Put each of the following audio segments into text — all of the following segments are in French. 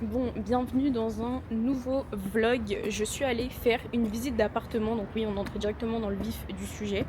Bon, bienvenue dans un nouveau vlog. Je suis allée faire une visite d'appartement, donc oui, on entre directement dans le vif du sujet.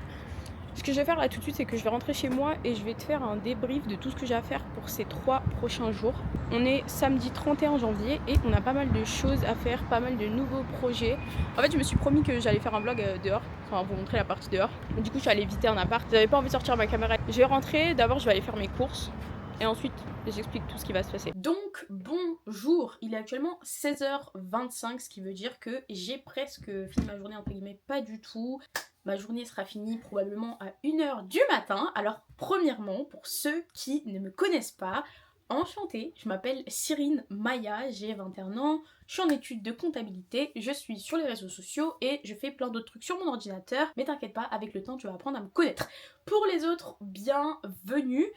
Ce que je vais faire là tout de suite, c'est que je vais rentrer chez moi et je vais te faire un débrief de tout ce que j'ai à faire pour ces 3 prochains jours. On est samedi 31 janvier et on a pas mal de choses à faire, pas mal de nouveaux projets. En fait, je me suis promis que j'allais faire un vlog dehors, enfin vous montrer la partie dehors. Du coup, je suis allée visiter un appart. J'avais pas envie de sortir ma caméra. Je vais rentrer, d'abord je vais aller faire mes courses. Et ensuite, j'explique tout ce qui va se passer. Donc, bonjour, il est actuellement 16h25, ce qui veut dire que j'ai presque fini ma journée, entre guillemets, pas du tout. Ma journée sera finie probablement à 1h du matin. Alors, premièrement, pour ceux qui ne me connaissent pas, enchantée, je m'appelle Cyrine Maya, j'ai 21 ans, je suis en études de comptabilité, je suis sur les réseaux sociaux et je fais plein d'autres trucs sur mon ordinateur, mais t'inquiète pas, avec le temps tu vas apprendre à me connaître. Pour les autres, bienvenue.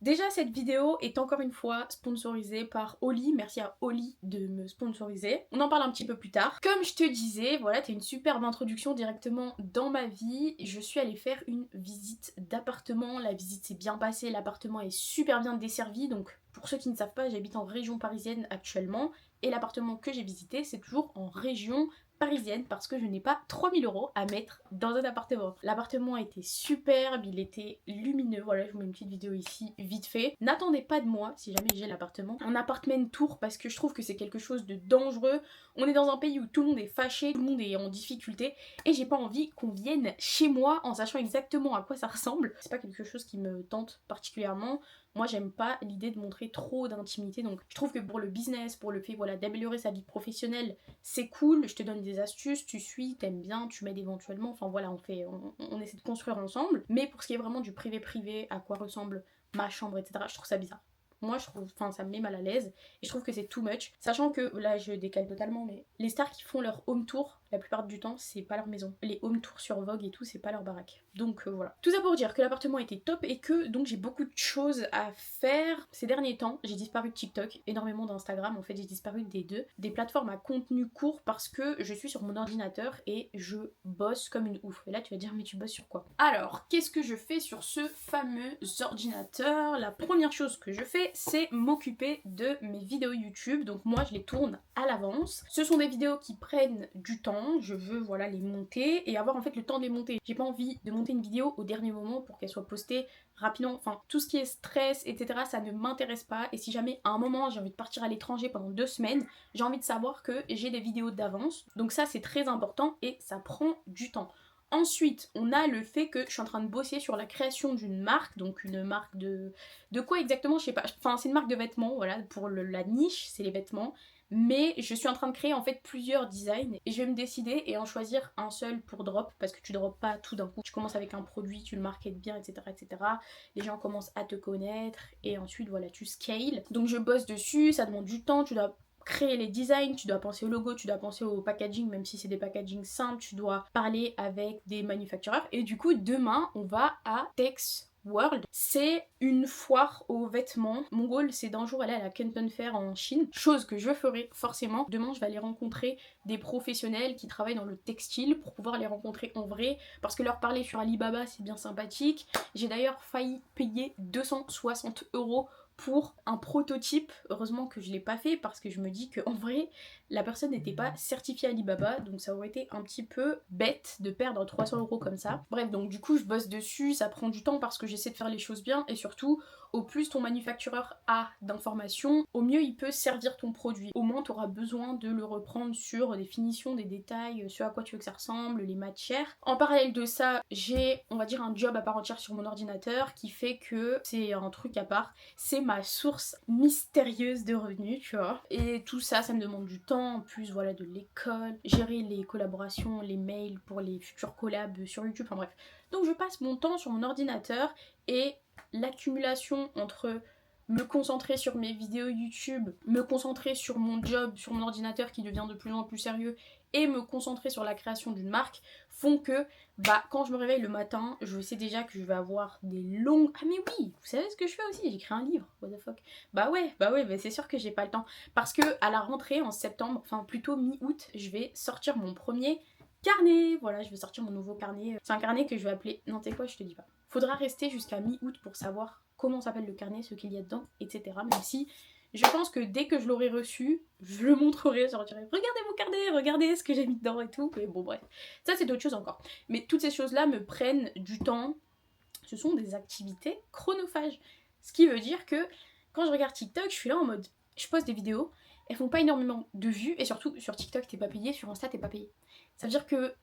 Déjà, cette vidéo est encore une fois sponsorisée par Oli. Merci à Oli de me sponsoriser. On en parle un petit peu plus tard. Comme je te disais, voilà, t'as une superbe introduction directement dans ma vie. Je suis allée faire une visite d'appartement. La visite s'est bien passée, l'appartement est super bien desservi. Donc, pour ceux qui ne savent pas, j'habite en région parisienne actuellement. Et l'appartement que j'ai visité, c'est toujours en région parisienne parce que je n'ai pas 3000 € à mettre dans un appartement. L'appartement était superbe, il était lumineux, voilà je vous mets une petite vidéo ici vite fait. N'attendez pas de moi si jamais j'ai l'appartement. Un appartement tour parce que je trouve que c'est quelque chose de dangereux. On est dans un pays où tout le monde est fâché, tout le monde est en difficulté et j'ai pas envie qu'on vienne chez moi en sachant exactement à quoi ça ressemble. C'est pas quelque chose qui me tente particulièrement. Moi j'aime pas l'idée de montrer trop d'intimité, donc je trouve que pour le business, pour le fait voilà d'améliorer sa vie professionnelle, c'est cool, je te donne des astuces, tu suis, t'aimes bien, tu m'aides éventuellement, enfin voilà on essaie de construire ensemble, mais pour ce qui est vraiment du privé, à quoi ressemble ma chambre, etc., je trouve ça bizarre. Moi je trouve, enfin ça me met mal à l'aise et je trouve que c'est too much, sachant que là je décale totalement, mais les stars qui font leur home tour la plupart du temps c'est pas leur maison, les home tours sur Vogue et tout c'est pas leur baraque, donc voilà. Tout ça pour dire que l'appartement était top et que donc j'ai beaucoup de choses à faire ces derniers temps. J'ai disparu de TikTok, énormément d'Instagram, en fait j'ai disparu des deux, des plateformes à contenu court parce que je suis sur mon ordinateur et je bosse comme une ouf. Et là tu vas dire mais tu bosses sur quoi? Alors qu'est-ce que je fais sur ce fameux ordinateur? La première chose que je fais c'est m'occuper de mes vidéos YouTube, donc moi je les tourne à l'avance. Ce sont des vidéos qui prennent du temps, je veux voilà les monter et avoir en fait le temps de les monter. J'ai pas envie de monter une vidéo au dernier moment pour qu'elle soit postée rapidement, enfin tout ce qui est stress etc ça ne m'intéresse pas, et si jamais à un moment j'ai envie de partir à l'étranger pendant 2 semaines, j'ai envie de savoir que j'ai des vidéos d'avance, donc ça c'est très important et ça prend du temps. Ensuite, on a le fait que je suis en train de bosser sur la création d'une marque, donc une marque de quoi exactement, je sais pas, enfin c'est une marque de vêtements, voilà, pour la niche, c'est les vêtements, mais je suis en train de créer en fait plusieurs designs et je vais me décider et en choisir un seul pour drop, parce que tu drops pas tout d'un coup, tu commences avec un produit, tu le marketes bien, etc., les gens commencent à te connaître et ensuite voilà tu scales. Donc je bosse dessus, ça demande du temps, tu dois créer les designs, tu dois penser au logo, tu dois penser au packaging, même si c'est des packaging simples, tu dois parler avec des manufacturers. Et du coup, demain, on va à Tex World. C'est une foire aux vêtements. Mon goal, c'est d'un jour aller à la Canton Fair en Chine, chose que je ferai forcément. Demain, je vais aller rencontrer des professionnels qui travaillent dans le textile pour pouvoir les rencontrer en vrai, parce que leur parler sur Alibaba, c'est bien sympathique. J'ai d'ailleurs failli payer 260 € pour un prototype. Heureusement que je l'ai pas fait parce que je me dis qu'en vrai la personne n'était pas certifiée Alibaba, donc ça aurait été un petit peu bête de perdre 300 € comme ça. Bref, donc du coup je bosse dessus, ça prend du temps parce que j'essaie de faire les choses bien, et surtout au plus ton manufactureur a d'informations, au mieux il peut servir ton produit. Au moins tu auras besoin de le reprendre sur des finitions, des détails, sur à quoi tu veux que ça ressemble, les matières. En parallèle de ça, j'ai on va dire un job à part entière sur mon ordinateur qui fait que c'est un truc à part, c'est ma source mystérieuse de revenus, tu vois. Et tout ça, ça me demande du temps, en plus voilà de l'école, gérer les collaborations, les mails pour les futurs collabs sur YouTube, enfin bref. Donc je passe mon temps sur mon ordinateur et l'accumulation entre me concentrer sur mes vidéos YouTube, me concentrer sur mon job, sur mon ordinateur qui devient de plus en plus sérieux, et me concentrer sur la création d'une marque, font que bah quand je me réveille le matin, je sais déjà que je vais avoir des longues... Ah mais oui, vous savez ce que je fais aussi? J'écris un livre, what the fuck. Bah ouais, bah c'est sûr que j'ai pas le temps. Parce que à la rentrée en septembre, enfin plutôt mi-août, je vais sortir mon premier carnet. Voilà, je vais sortir mon nouveau carnet. C'est un carnet que je vais appeler... Non, t'es quoi, je te dis pas. Faudra rester jusqu'à mi-août pour savoir comment s'appelle le carnet, ce qu'il y a dedans, etc. Même si Je pense que dès que je l'aurai reçu, je le montrerai, je leur dirai regardez mon carnet, regardez ce que j'ai mis dedans et tout. Mais bon bref, ça c'est d'autres choses encore. Mais toutes ces choses-là me prennent du temps. Ce sont des activités chronophages. Ce qui veut dire que quand je regarde TikTok, je suis là en mode je poste des vidéos, elles font pas énormément de vues et surtout sur TikTok t'es pas payé, sur Insta t'es pas payé. Ça veut dire que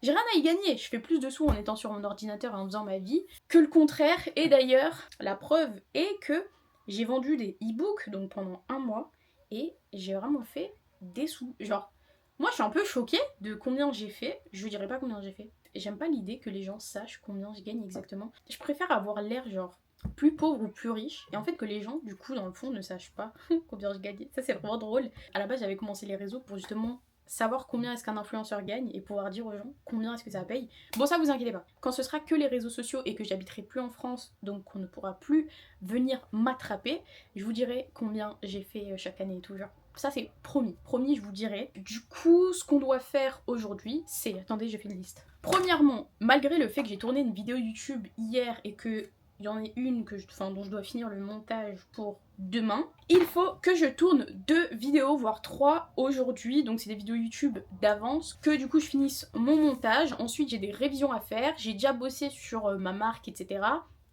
j'ai rien à y gagner, je fais plus de sous en étant sur mon ordinateur et en faisant ma vie que le contraire. Et d'ailleurs, la preuve est que j'ai vendu des e-books donc pendant un mois et j'ai vraiment fait des sous. Genre, moi je suis un peu choquée de combien j'ai fait, je vous dirai pas combien j'ai fait. J'aime pas l'idée que les gens sachent combien je gagne exactement. Je préfère avoir l'air genre plus pauvre ou plus riche et en fait que les gens du coup dans le fond ne sachent pas combien je gagne. Ça c'est vraiment drôle. À la base j'avais commencé les réseaux pour justement savoir combien est-ce qu'un influenceur gagne et pouvoir dire aux gens combien est-ce que ça paye. Bon ça vous inquiétez pas, quand ce sera que les réseaux sociaux et que j'habiterai plus en France, donc qu'on ne pourra plus venir m'attraper, je vous dirai combien j'ai fait chaque année et tout genre. Ça c'est promis, je vous dirai. Du coup ce qu'on doit faire aujourd'hui c'est, attendez je fais une liste. Premièrement, malgré le fait que j'ai tourné une vidéo YouTube hier et que il y en a une dont je dois finir le montage pour demain. Il faut que je tourne 2 vidéos, voire 3 aujourd'hui. Donc c'est des vidéos YouTube d'avance. Que du coup je finisse mon montage. Ensuite j'ai des révisions à faire. J'ai déjà bossé sur ma marque, etc.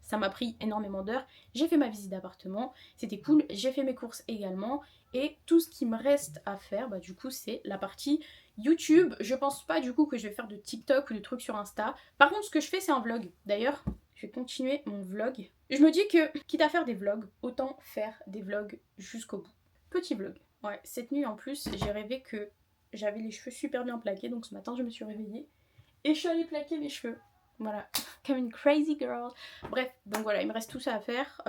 Ça m'a pris énormément d'heures. J'ai fait ma visite d'appartement. C'était cool. J'ai fait mes courses également. Et tout ce qui me reste à faire, bah du coup c'est la partie YouTube. Je pense pas du coup que je vais faire de TikTok ou de trucs sur Insta. Par contre ce que je fais c'est un vlog. D'ailleurs, je vais continuer mon vlog. Je me dis que, quitte à faire des vlogs, autant faire des vlogs jusqu'au bout. Petit vlog. Ouais, cette nuit en plus, j'ai rêvé que j'avais les cheveux super bien plaqués, donc ce matin je me suis réveillée et je suis allée plaquer mes cheveux. Voilà, comme une crazy girl. Bref, donc voilà, il me reste tout ça à faire.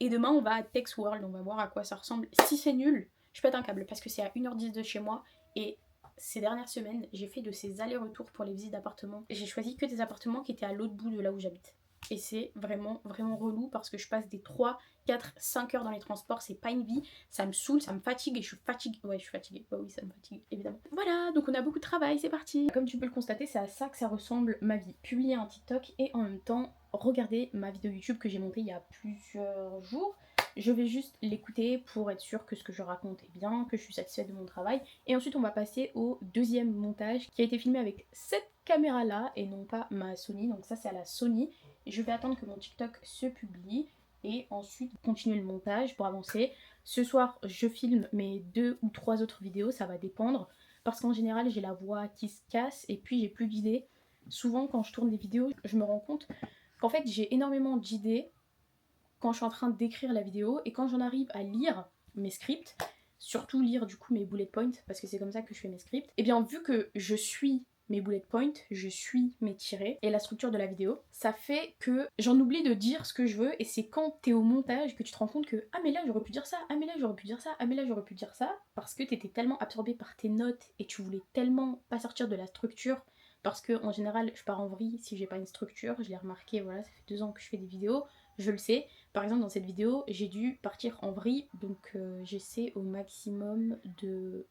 Et demain on va à Tex World, on va voir à quoi ça ressemble. Si c'est nul, je pète un câble parce que c'est à 1h10 de chez moi et ces dernières semaines, j'ai fait de ces allers-retours pour les visites d'appartements. J'ai choisi que des appartements qui étaient à l'autre bout de là où j'habite. Et c'est vraiment, vraiment relou parce que je passe des 3, 4, 5 heures dans les transports. C'est pas une vie, ça me saoule, ça me fatigue et je suis fatiguée. Ouais, je suis fatiguée. Bah oui, ça me fatigue, évidemment. Voilà, donc on a beaucoup de travail, c'est parti. Comme tu peux le constater, c'est à ça que ça ressemble ma vie. Publier un TikTok et en même temps, regarder ma vidéo YouTube que j'ai montée il y a plusieurs jours. Je vais juste l'écouter pour être sûre que ce que je raconte est bien, que je suis satisfaite de mon travail. Et ensuite on va passer au deuxième montage qui a été filmé avec cette caméra là et non pas ma Sony. Donc ça c'est à la Sony. Et je vais attendre que mon TikTok se publie et ensuite continuer le montage pour avancer. Ce soir je filme mes 2 ou 3 autres vidéos, ça va dépendre. Parce qu'en général j'ai la voix qui se casse et puis j'ai plus d'idées. Souvent quand je tourne des vidéos, je me rends compte qu'en fait j'ai énormément d'idées quand je suis en train d'écrire la vidéo et quand j'en arrive à lire mes scripts, surtout lire du coup mes bullet points parce que c'est comme ça que je fais mes scripts, et bien vu que je suis mes bullet points, je suis mes tirets et la structure de la vidéo, ça fait que j'en oublie de dire ce que je veux et c'est quand t'es au montage que tu te rends compte que ah mais là j'aurais pu dire ça, ah mais là j'aurais pu dire ça, ah mais là j'aurais pu dire ça, parce que t'étais tellement absorbé par tes notes et tu voulais tellement pas sortir de la structure. Parce que en général je pars en vrille si j'ai pas une structure, je l'ai remarqué, voilà, ça fait 2 ans que je fais des vidéos, je le sais. Par exemple dans cette vidéo j'ai dû partir en vrille, donc j'essaie au maximum de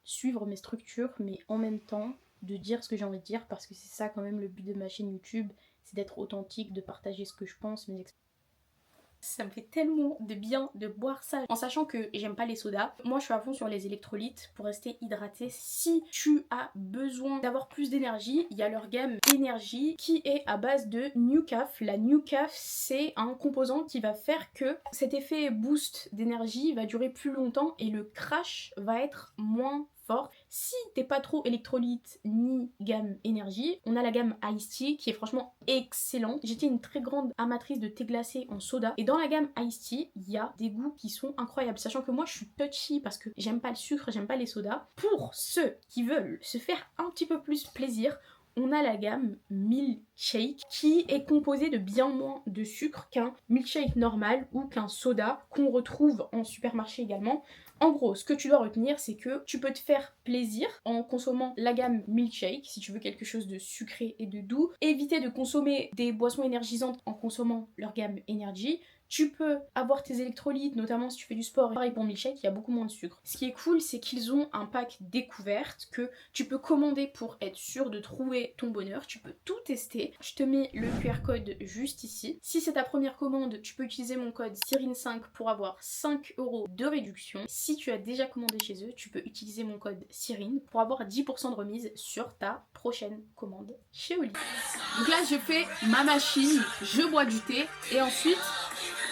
suivre mes structures mais en même temps de dire ce que j'ai envie de dire parce que c'est ça quand même le but de ma chaîne YouTube, c'est d'être authentique, de partager ce que je pense, mes expériences. Ça me fait tellement de bien de boire ça en sachant que j'aime pas les sodas. Moi je suis à fond sur les électrolytes pour rester hydratée. Si tu as besoin d'avoir plus d'énergie, il y a leur gamme énergie qui est à base de Newcaf. La Newcaf c'est un composant qui va faire que cet effet boost d'énergie va durer plus longtemps et le crash va être moins fort. Si t'es pas trop électrolyte ni gamme énergie, on a la gamme Ice Tea qui est franchement excellente. J'étais une très grande amatrice de thé glacé en soda et dans la gamme Ice Tea, il y a des goûts qui sont incroyables. Sachant que moi je suis touchy parce que j'aime pas le sucre, j'aime pas les sodas. Pour ceux qui veulent se faire un petit peu plus plaisir, on a la gamme Milkshake qui est composée de bien moins de sucre qu'un milkshake normal ou qu'un soda qu'on retrouve en supermarché également. En gros, ce que tu dois retenir, c'est que tu peux te faire plaisir en consommant la gamme Milkshake si tu veux quelque chose de sucré et de doux. Éviter de consommer des boissons énergisantes en consommant leur gamme Energy. Tu peux avoir tes électrolytes, notamment si tu fais du sport. Pareil pour milkshake, il y a beaucoup moins de sucre. Ce qui est cool, c'est qu'ils ont un pack découverte que tu peux commander pour être sûr de trouver ton bonheur. Tu peux tout tester. Je te mets le QR code juste ici. Si c'est ta première commande, tu peux utiliser mon code Cyrine5 pour avoir 5 € de réduction. Si tu as déjà commandé chez eux, tu peux utiliser mon code Cyrine pour avoir 10% de remise sur ta prochaine commande chez Oli. Donc là, je fais ma machine, je bois du thé et ensuite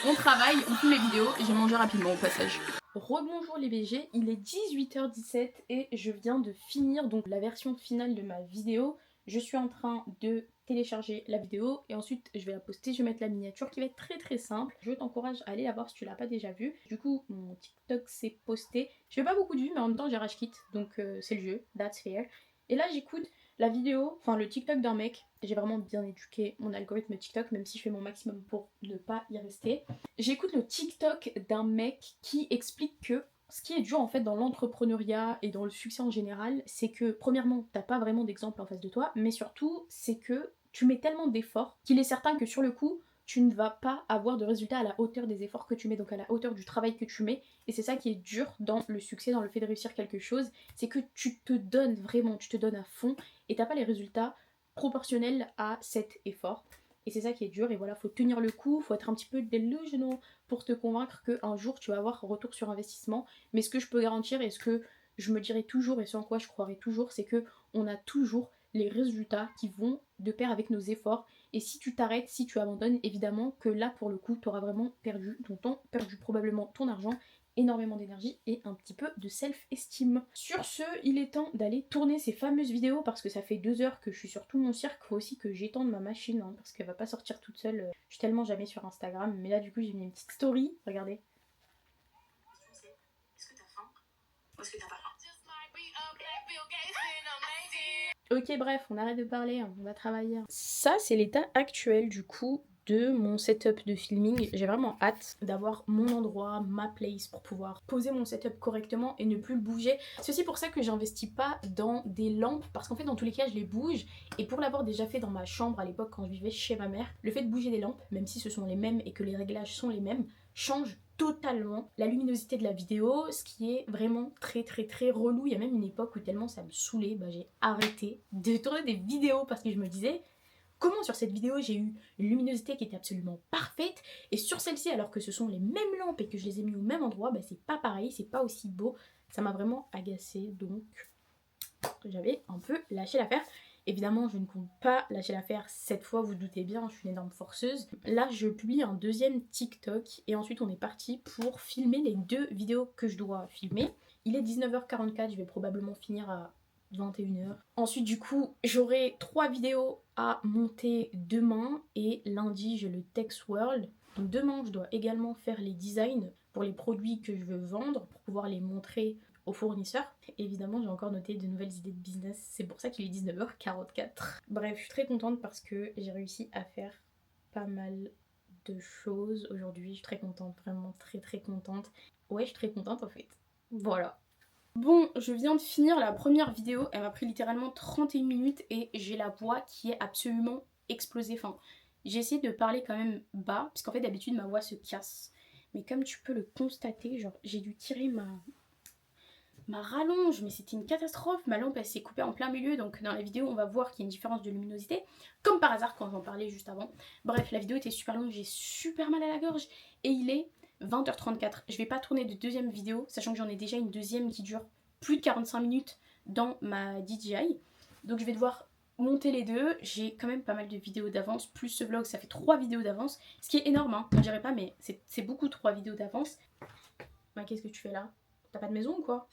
on travaille, on filme les vidéos et j'ai mangé rapidement au passage. Rebonjour les BG, il est 18h17 et je viens de finir donc la version finale de ma vidéo. Je suis en train de télécharger la vidéo et ensuite je vais la poster, je vais mettre la miniature qui va être très très simple. Je t'encourage à aller la voir si tu l'as pas déjà vue. Du coup mon TikTok s'est posté. Je fais pas beaucoup de vues mais en même temps j'ai rage quitte donc c'est le jeu, that's fair. Et là j'écoute la vidéo, enfin le TikTok d'un mec. J'ai vraiment bien éduqué mon algorithme TikTok même si je fais mon maximum pour ne pas y rester. J'écoute le TikTok d'un mec qui explique que ce qui est dur en fait dans l'entrepreneuriat et dans le succès en général, c'est que premièrement, t'as pas vraiment d'exemple en face de toi, mais surtout, c'est que tu mets tellement d'efforts qu'il est certain que sur le coup, tu ne vas pas avoir de résultats à la hauteur des efforts que tu mets, donc à la hauteur du travail que tu mets. Et c'est ça qui est dur dans le succès, dans le fait de réussir quelque chose, c'est que tu te donnes vraiment, tu te donnes à fond et t'as pas les résultats proportionnels à cet effort. Et c'est ça qui est dur, et voilà, faut tenir le coup, faut être un petit peu delusional pour te convaincre qu'un jour tu vas avoir retour sur investissement. Mais ce que je peux garantir et ce que je me dirai toujours et ce en quoi je croirai toujours, c'est que on a toujours les résultats qui vont de pair avec nos efforts. Et si tu t'arrêtes, si tu abandonnes, évidemment que là pour le coup tu auras vraiment perdu ton temps, perdu probablement ton argent, énormément d'énergie et un petit peu de self-esteem. Sur ce, il est temps d'aller tourner ces fameuses vidéos parce que ça fait 2 heures que je suis sur tout mon cirque. Faut aussi que j'étende ma machine hein, parce qu'elle va pas sortir toute seule. Je suis tellement jamais sur Instagram, mais là du coup j'ai mis une petite story, regardez. Est-ce que t'as faim ou est-ce que t'as pas faim? Ok bref, on arrête de parler, on va travailler. Ça c'est l'état actuel du coup de mon setup de filming. J'ai vraiment hâte d'avoir mon endroit, ma place pour pouvoir poser mon setup correctement et ne plus le bouger. C'est aussi pour ça que j'investis pas dans des lampes parce qu'en fait dans tous les cas je les bouge et pour l'avoir déjà fait dans ma chambre à l'époque quand je vivais chez ma mère, le fait de bouger des lampes, même si ce sont les mêmes et que les réglages sont les mêmes, change totalement la luminosité de la vidéo, ce qui est vraiment très très très relou. Il y a même une époque où tellement ça me saoulait, bah, j'ai arrêté de tourner des vidéos parce que je me disais comment sur cette vidéo j'ai eu une luminosité qui était absolument parfaite et sur celle-ci alors que ce sont les mêmes lampes et que je les ai mis au même endroit, bah c'est pas pareil, c'est pas aussi beau. Ça m'a vraiment agacée donc j'avais un peu lâché l'affaire. Évidemment, je ne compte pas lâcher l'affaire cette fois, vous doutez bien, je suis une énorme forceuse. Là, je publie un deuxième TikTok et ensuite on est parti pour filmer les 2 vidéos que je dois filmer. Il est 19h44, je vais probablement finir à 21h. Ensuite, du coup, j'aurai 3 vidéos à monter demain et lundi, j'ai le Tex World. Donc demain, je dois également faire les designs pour les produits que je veux vendre pour pouvoir les montrer aux fournisseurs. Évidemment, j'ai encore noté de nouvelles idées de business, c'est pour ça qu'il est 19h44. Bref, je suis très contente parce que j'ai réussi à faire pas mal de choses aujourd'hui. Je suis très contente, vraiment très très contente. Ouais, je suis très contente en fait. Voilà. Bon, je viens de finir la première vidéo, elle m'a pris littéralement 31 minutes et j'ai la voix qui est absolument explosée. Enfin, j'ai essayé de parler quand même bas, parce qu'en fait d'habitude ma voix se casse. Mais comme tu peux le constater, genre j'ai dû tirer ma rallonge, mais c'était une catastrophe. Ma lampe elle s'est coupée en plein milieu, donc dans la vidéo on va voir qu'il y a une différence de luminosité, comme par hasard quand j'en parlais juste avant. Bref, la vidéo était super longue, j'ai super mal à la gorge et il est 20h34. Je vais pas tourner de deuxième vidéo, sachant que j'en ai déjà une deuxième qui dure plus de 45 minutes dans ma DJI. Donc je vais devoir monter les deux. J'ai quand même pas mal de vidéos d'avance, plus ce vlog ça fait 3 vidéos d'avance, ce qui est énorme hein, on dirait pas mais c'est beaucoup 3 vidéos d'avance. Bah qu'est-ce que tu fais là? T'as pas de maison ou quoi?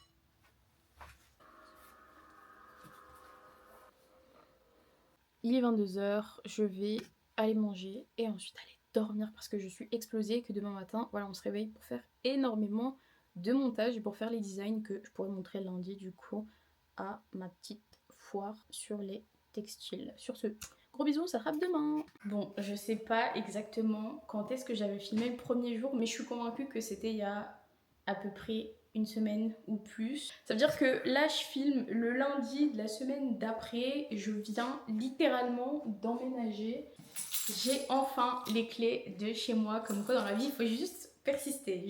Il est 22h, je vais aller manger et ensuite aller dormir parce que je suis explosée, que demain matin, voilà, on se réveille pour faire énormément de montage et pour faire les designs que je pourrais montrer lundi du coup à ma petite foire sur les textiles. Sur ce, gros bisous, ça sera demain. Bon, je sais pas exactement quand est-ce que j'avais filmé le premier jour, mais je suis convaincue que c'était il y a à peu près une semaine ou plus. Ça veut dire que là je filme le lundi de la semaine d'après, je viens littéralement d'emménager. J'ai enfin les clés de chez moi, comme quoi dans la vie il faut juste persister,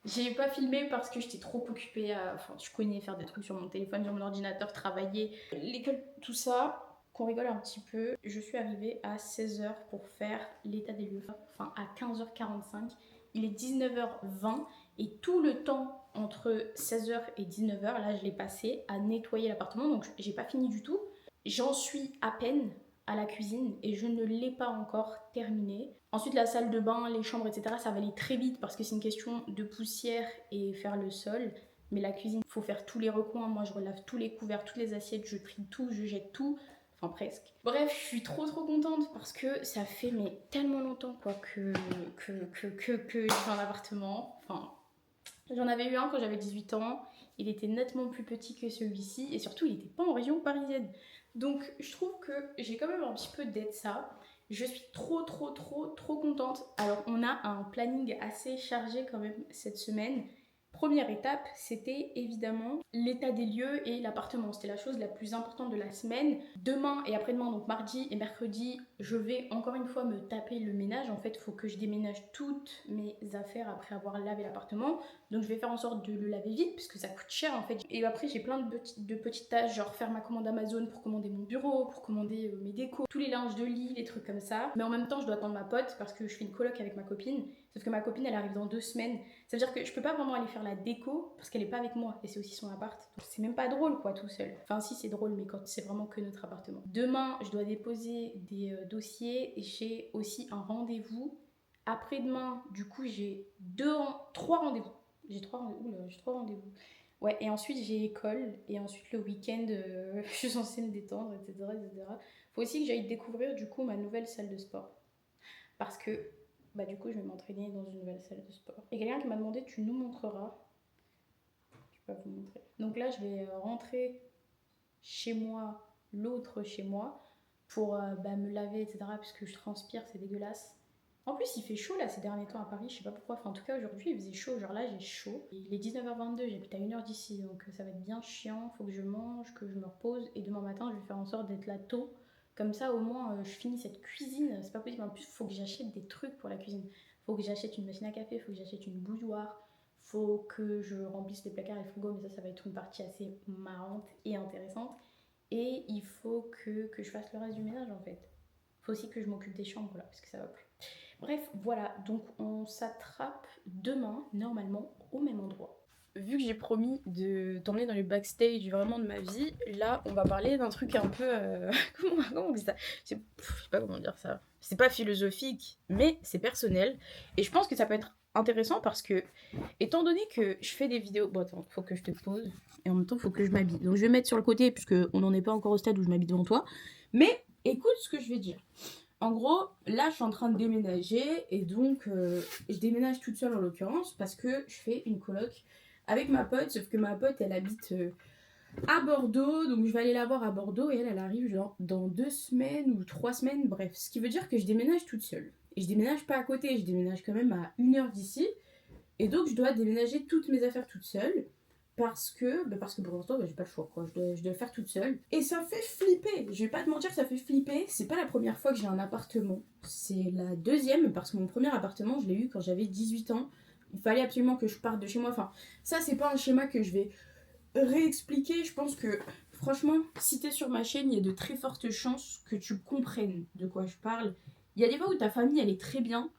J'ai pas filmé parce que j'étais trop occupée à, enfin je connais faire des trucs sur mon téléphone, sur mon ordinateur, travailler, l'école, tout ça. Qu'on rigole un petit peu, je suis arrivée à 16h pour faire l'état des lieux, enfin à 15h45, il est 19h20 et tout le temps entre 16h et 19h, là je l'ai passé à nettoyer l'appartement, donc j'ai pas fini du tout. J'en suis à peine à la cuisine et je ne l'ai pas encore terminée. Ensuite, la salle de bain, les chambres, etc., ça va aller très vite parce que c'est une question de poussière et faire le sol. Mais la cuisine, il faut faire tous les recoins. Moi, je relave tous les couverts, toutes les assiettes, je trie tout, je jette tout. Enfin, presque. Bref, je suis trop contente parce que ça fait mais tellement longtemps quoi que j'ai un appartement. Enfin, j'en avais eu un quand j'avais 18 ans. Il était nettement plus petit que celui-ci et surtout, il n'était pas en région parisienne. Donc, je trouve que j'ai quand même un petit peu d'être ça. Je suis trop contente. Alors, on a un planning assez chargé quand même cette semaine. Première étape, c'était évidemment l'état des lieux et l'appartement. C'était la chose la plus importante de la semaine. Demain et après-demain, donc mardi et mercredi, je vais encore une fois me taper le ménage. En fait, il faut que je déménage toutes mes affaires après avoir lavé l'appartement. Donc je vais faire en sorte de le laver vite puisque ça coûte cher en fait. Et après, j'ai plein de petites tâches, genre faire ma commande Amazon pour commander mon bureau, pour commander mes décos, tous les linges de lit, les trucs comme ça. Mais en même temps, je dois attendre ma pote parce que je fais une coloc avec ma copine. Sauf que ma copine, elle arrive dans 2 semaines. Ça veut dire que je peux pas vraiment aller faire la déco parce qu'elle est pas avec moi et c'est aussi son appart. Donc c'est même pas drôle quoi tout seul. Enfin si c'est drôle mais quand c'est vraiment que notre appartement. Demain, je dois déposer des dossiers et j'ai aussi un rendez-vous. Après-demain, du coup, j'ai 3 rendez-vous. J'ai 3 rendez-vous. Ouais, et ensuite j'ai école et ensuite le week-end, je suis censée me détendre, etc. Faut aussi que j'aille découvrir du coup ma nouvelle salle de sport. Parce que bah du coup je vais m'entraîner dans une nouvelle salle de sport. Et quelqu'un qui m'a demandé tu nous montreras. Je vais vous montrer. Donc là je vais rentrer chez moi, l'autre chez moi, pour me laver, etc. Puisque je transpire, c'est dégueulasse. En plus, il fait chaud là ces derniers temps à Paris, je sais pas pourquoi. Enfin, en tout cas, aujourd'hui, il faisait chaud. Genre là, j'ai chaud. Il est 19h22, j'habite à 1h d'ici, donc ça va être bien chiant. Faut que je mange, que je me repose. Et demain matin, je vais faire en sorte d'être là tôt. Comme ça, au moins, je finis cette cuisine. C'est pas possible. En plus, faut que j'achète des trucs pour la cuisine. Faut que j'achète une machine à café, faut que j'achète une bouilloire. Faut que je remplisse les placards et le frigo, mais ça va être une partie assez marrante et intéressante. Et il faut que je fasse le reste du ménage en fait. Faut aussi que je m'occupe des chambres là, parce que ça va plus. Bref, voilà, donc on s'attrape demain, normalement, au même endroit. Vu que j'ai promis de t'emmener dans les backstage vraiment de ma vie, là, on va parler d'un truc un peu... comment on dit ça? Je sais pas comment dire ça. C'est pas philosophique, mais c'est personnel. Et je pense que ça peut être intéressant parce que, étant donné que je fais des vidéos... Bon, attends, faut que je te pose. Et en même temps, faut que je m'habille. Donc je vais mettre sur le côté, puisqu'on n'en est pas encore au stade où je m'habille devant toi. Mais écoute ce que je vais dire. En gros, là, je suis en train de déménager et donc je déménage toute seule en l'occurrence parce que je fais une coloc avec ma pote, sauf que ma pote, elle habite à Bordeaux, donc je vais aller la voir à Bordeaux et elle arrive dans 2 semaines ou 3 semaines, bref. Ce qui veut dire que je déménage toute seule. Et je déménage pas à côté, je déménage quand même à 1 heure d'ici. Et donc, je dois déménager toutes mes affaires toute seule. Parce que pour l'instant, j'ai pas le choix, quoi. Je dois le faire toute seule. Et ça fait flipper. Je vais pas te mentir, ça fait flipper. C'est pas la première fois que j'ai un appartement. C'est la deuxième, parce que mon premier appartement, je l'ai eu quand j'avais 18 ans. Il fallait absolument que je parte de chez moi. Enfin, ça, c'est pas un schéma que je vais réexpliquer. Je pense que, franchement, si t'es sur ma chaîne, il y a de très fortes chances que tu comprennes de quoi je parle. Il y a des fois où ta famille, elle est très bien,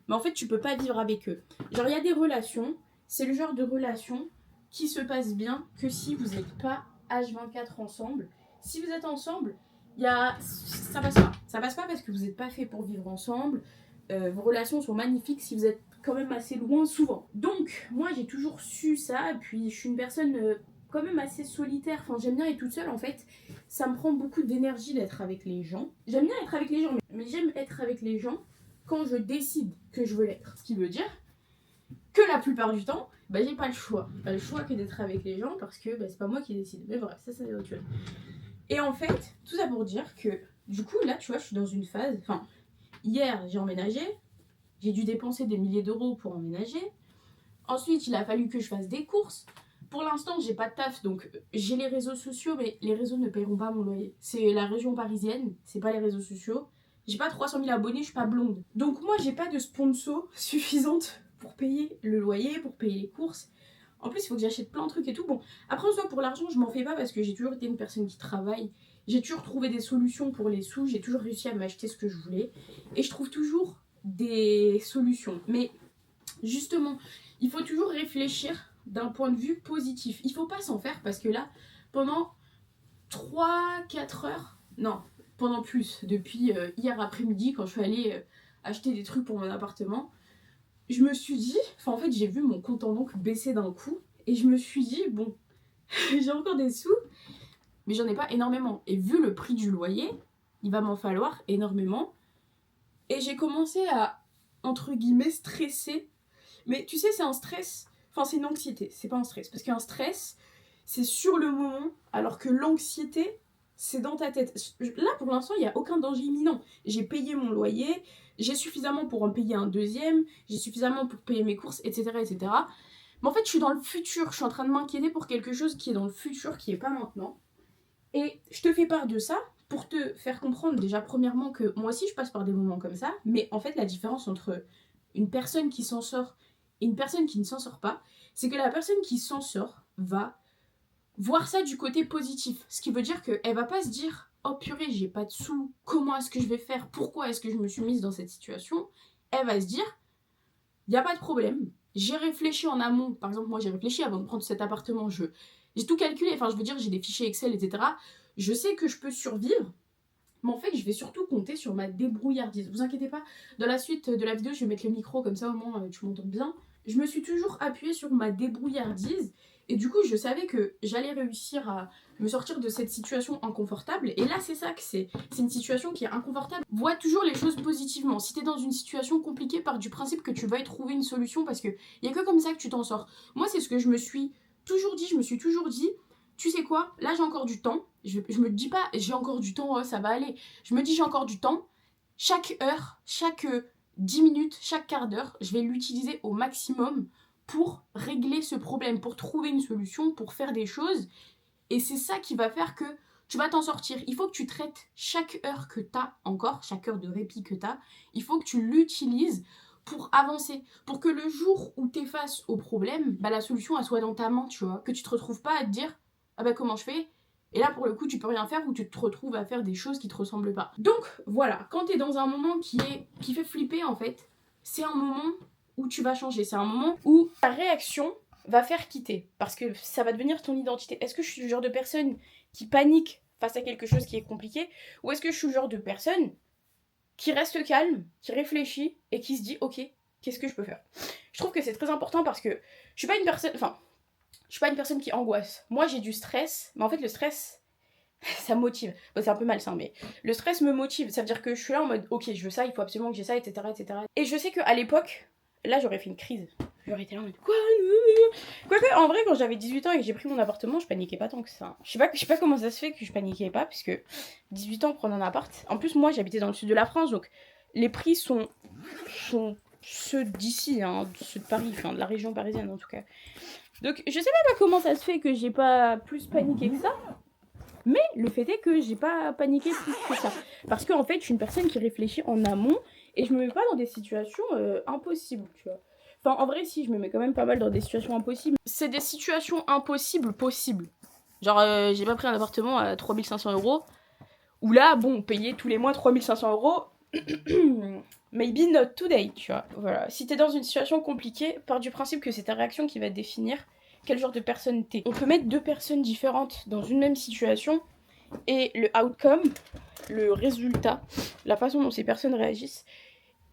mais en fait, tu peux pas vivre avec eux. Genre, il y a des relations, c'est le genre de relation qui se passe bien que si vous n'êtes pas H24 ensemble. Si vous êtes ensemble, ça passe pas. Ça passe pas parce que vous n'êtes pas fait pour vivre ensemble. Vos relations sont magnifiques si vous êtes quand même assez loin souvent. Donc, moi, j'ai toujours su ça. Et puis, je suis une personne quand même assez solitaire. Enfin, j'aime bien être toute seule, en fait. Ça me prend beaucoup d'énergie d'être avec les gens. J'aime bien être avec les gens, mais j'aime être avec les gens quand je décide que je veux l'être. Ce qui veut dire que la plupart du temps, j'ai pas le choix. Pas le choix que d'être avec les gens parce que c'est pas moi qui décide. Mais bref, ça c'est autre chose. Et en fait, tout ça pour dire que du coup, là, tu vois, je suis dans une phase... Enfin, hier, j'ai emménagé. J'ai dû dépenser des milliers d'euros pour emménager. Ensuite, il a fallu que je fasse des courses. Pour l'instant, j'ai pas de taf, donc j'ai les réseaux sociaux, mais les réseaux ne paieront pas mon loyer. C'est la région parisienne, c'est pas les réseaux sociaux. J'ai pas 300 000 abonnés, je suis pas blonde. Donc moi, j'ai pas de sponsor suffisante pour payer le loyer, pour payer les courses. En plus, il faut que j'achète plein de trucs et tout. Bon, après, en soi, pour l'argent, je m'en fais pas parce que j'ai toujours été une personne qui travaille. J'ai toujours trouvé des solutions pour les sous. J'ai toujours réussi à m'acheter ce que je voulais. Et je trouve toujours des solutions. Mais justement, il faut toujours réfléchir d'un point de vue positif. Il faut pas s'en faire parce que là, pendant 3-4 heures, non, pendant plus, depuis hier après-midi, quand je suis allée acheter des trucs pour mon appartement, je me suis dit, enfin en fait j'ai vu mon compte en banque baisser d'un coup, et je me suis dit, bon, j'ai encore des sous, mais j'en ai pas énormément. Et vu le prix du loyer, il va m'en falloir énormément. Et j'ai commencé à, entre guillemets, stresser. Mais tu sais, c'est un stress, enfin c'est une anxiété, c'est pas un stress. Parce qu'un stress, c'est sur le moment, alors que l'anxiété, c'est dans ta tête. Là, pour l'instant, il n'y a aucun danger imminent. J'ai payé mon loyer, j'ai suffisamment pour en payer un deuxième, j'ai suffisamment pour payer mes courses, etc., etc. Mais en fait, je suis dans le futur. Je suis en train de m'inquiéter pour quelque chose qui est dans le futur, qui est pas maintenant. Et je te fais part de ça pour te faire comprendre, déjà, premièrement, que moi aussi, je passe par des moments comme ça. Mais en fait, la différence entre une personne qui s'en sort et une personne qui ne s'en sort pas, c'est que la personne qui s'en sort va voir ça du côté positif. Ce qui veut dire qu'elle va pas se dire « Oh purée, j'ai pas de sous, comment est-ce que je vais faire? Pourquoi est-ce que je me suis mise dans cette situation ?» Elle va se dire « Il n'y a pas de problème, j'ai réfléchi en amont. » Par exemple, moi j'ai réfléchi avant de prendre cet appartement. J'ai tout calculé, enfin je veux dire, j'ai des fichiers Excel, etc. Je sais que je peux survivre. Mais en fait, je vais surtout compter sur ma débrouillardise. Vous inquiétez pas, dans la suite de la vidéo, je vais mettre le micro, comme ça au moins tu m'entends bien. Je me suis toujours appuyée sur ma débrouillardise. Et du coup, je savais que j'allais réussir à me sortir de cette situation inconfortable. Et là, c'est ça que c'est. C'est une situation qui est inconfortable. Vois toujours les choses positivement. Si t'es dans une situation compliquée, pars du principe que tu vas y trouver une solution parce qu'il n'y a que comme ça que tu t'en sors. Moi, c'est ce que je me suis toujours dit. Je me suis toujours dit, tu sais quoi, là j'ai encore du temps. Je me dis pas, j'ai encore du temps, oh, ça va aller. Je me dis, j'ai encore du temps. Chaque heure, chaque 10 minutes, chaque quart d'heure, je vais l'utiliser au maximum pour régler ce problème, pour trouver une solution, pour faire des choses. Et c'est ça qui va faire que tu vas t'en sortir. Il faut que tu traites chaque heure que tu as encore, chaque heure de répit que tu as, il faut que tu l'utilises pour avancer. Pour que le jour où tu es face au problème, bah, la solution elle soit dans ta main, tu vois. Que tu te retrouves pas à te dire, ah bah comment je fais? Et là, pour le coup, tu peux rien faire ou tu te retrouves à faire des choses qui te ressemblent pas. Donc, voilà, quand tu es dans un moment qui fait flipper, en fait, c'est un moment où tu vas changer. C'est un moment où ta réaction va faire quitter. Parce que ça va devenir ton identité. Est-ce que je suis le genre de personne qui panique face à quelque chose qui est compliqué? Ou est-ce que je suis le genre de personne qui reste calme, qui réfléchit et qui se dit, ok, qu'est-ce que je peux faire? Je trouve que c'est très important parce que je suis pas une personne... Enfin, je suis pas une personne qui angoisse. Moi, j'ai du stress, mais en fait, le stress, ça me motive. Bon, c'est un peu malsain, mais le stress me motive. Ça veut dire que je suis là en mode, ok, je veux ça, il faut absolument que j'ai ça, etc., etc. Et je sais qu'à l'époque, là, j'aurais fait une crise. J'aurais été là en mode, quoi? Quoique, en vrai, quand j'avais 18 ans et que j'ai pris mon appartement, je paniquais pas tant que ça. Je sais pas comment ça se fait que je paniquais pas, puisque 18 ans, prendre un appart. En plus, moi, j'habitais dans le sud de la France, donc les prix sont ceux d'ici, hein, ceux de Paris, enfin de la région parisienne en tout cas. Donc je sais même pas comment ça se fait que j'ai pas plus paniqué que ça, mais le fait est que j'ai pas paniqué plus que ça. Parce qu'en fait, je suis une personne qui réfléchit en amont et je me mets pas dans des situations impossibles, tu vois. Enfin, en vrai, si, je me mets quand même pas mal dans des situations impossibles. C'est des situations impossibles possibles. Genre, j'ai pas pris un appartement à 3500 €, où là, bon, payer tous les mois 3500 €, maybe not today, tu vois. Voilà. Si t'es dans une situation compliquée, pars du principe que c'est ta réaction qui va définir quel genre de personne t'es. On peut mettre deux personnes différentes dans une même situation et le outcome, le résultat, la façon dont ces personnes réagissent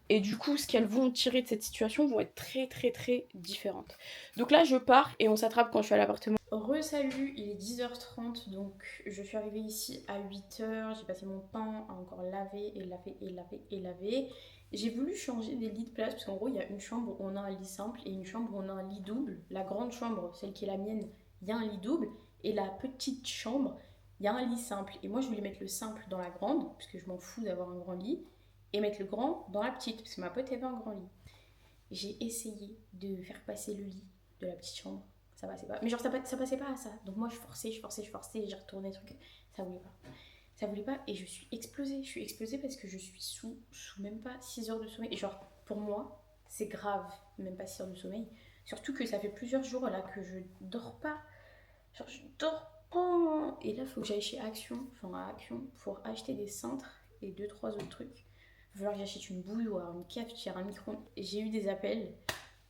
et du coup ce qu'elles vont tirer de cette situation vont être très très très différentes. Donc là je pars et on s'attrape quand je suis à l'appartement. Re-salut, il est 10h30, donc je suis arrivée ici à 8h, j'ai passé mon temps à encore laver et laver et laver et laver. J'ai voulu changer des lits de place parce qu'en gros il y a une chambre où on a un lit simple et une chambre où on a un lit double. La grande chambre, celle qui est la mienne, il y a un lit double et la petite chambre, il y a un lit simple. Et moi je voulais mettre le simple dans la grande parce que je m'en fous d'avoir un grand lit et mettre le grand dans la petite parce que ma pote avait un grand lit. J'ai essayé de faire passer le lit de la petite chambre, ça passait pas. Mais genre ça passait pas à ça. Donc moi je forçais, j'ai retourné le truc, ça voulait pas. Ça voulait pas et je suis explosée. Je suis explosée parce que je suis sous même pas 6 heures de sommeil. Et genre, pour moi, c'est grave, même pas 6 heures de sommeil. Surtout que ça fait plusieurs jours là que je dors pas. Genre, je dors pas. Et là, il faut que j'aille chez Action, enfin à Action, pour acheter des cintres et deux, trois autres trucs. Il va falloir que j'achète une bouilloire, une cafetière, un micro. J'ai eu des appels.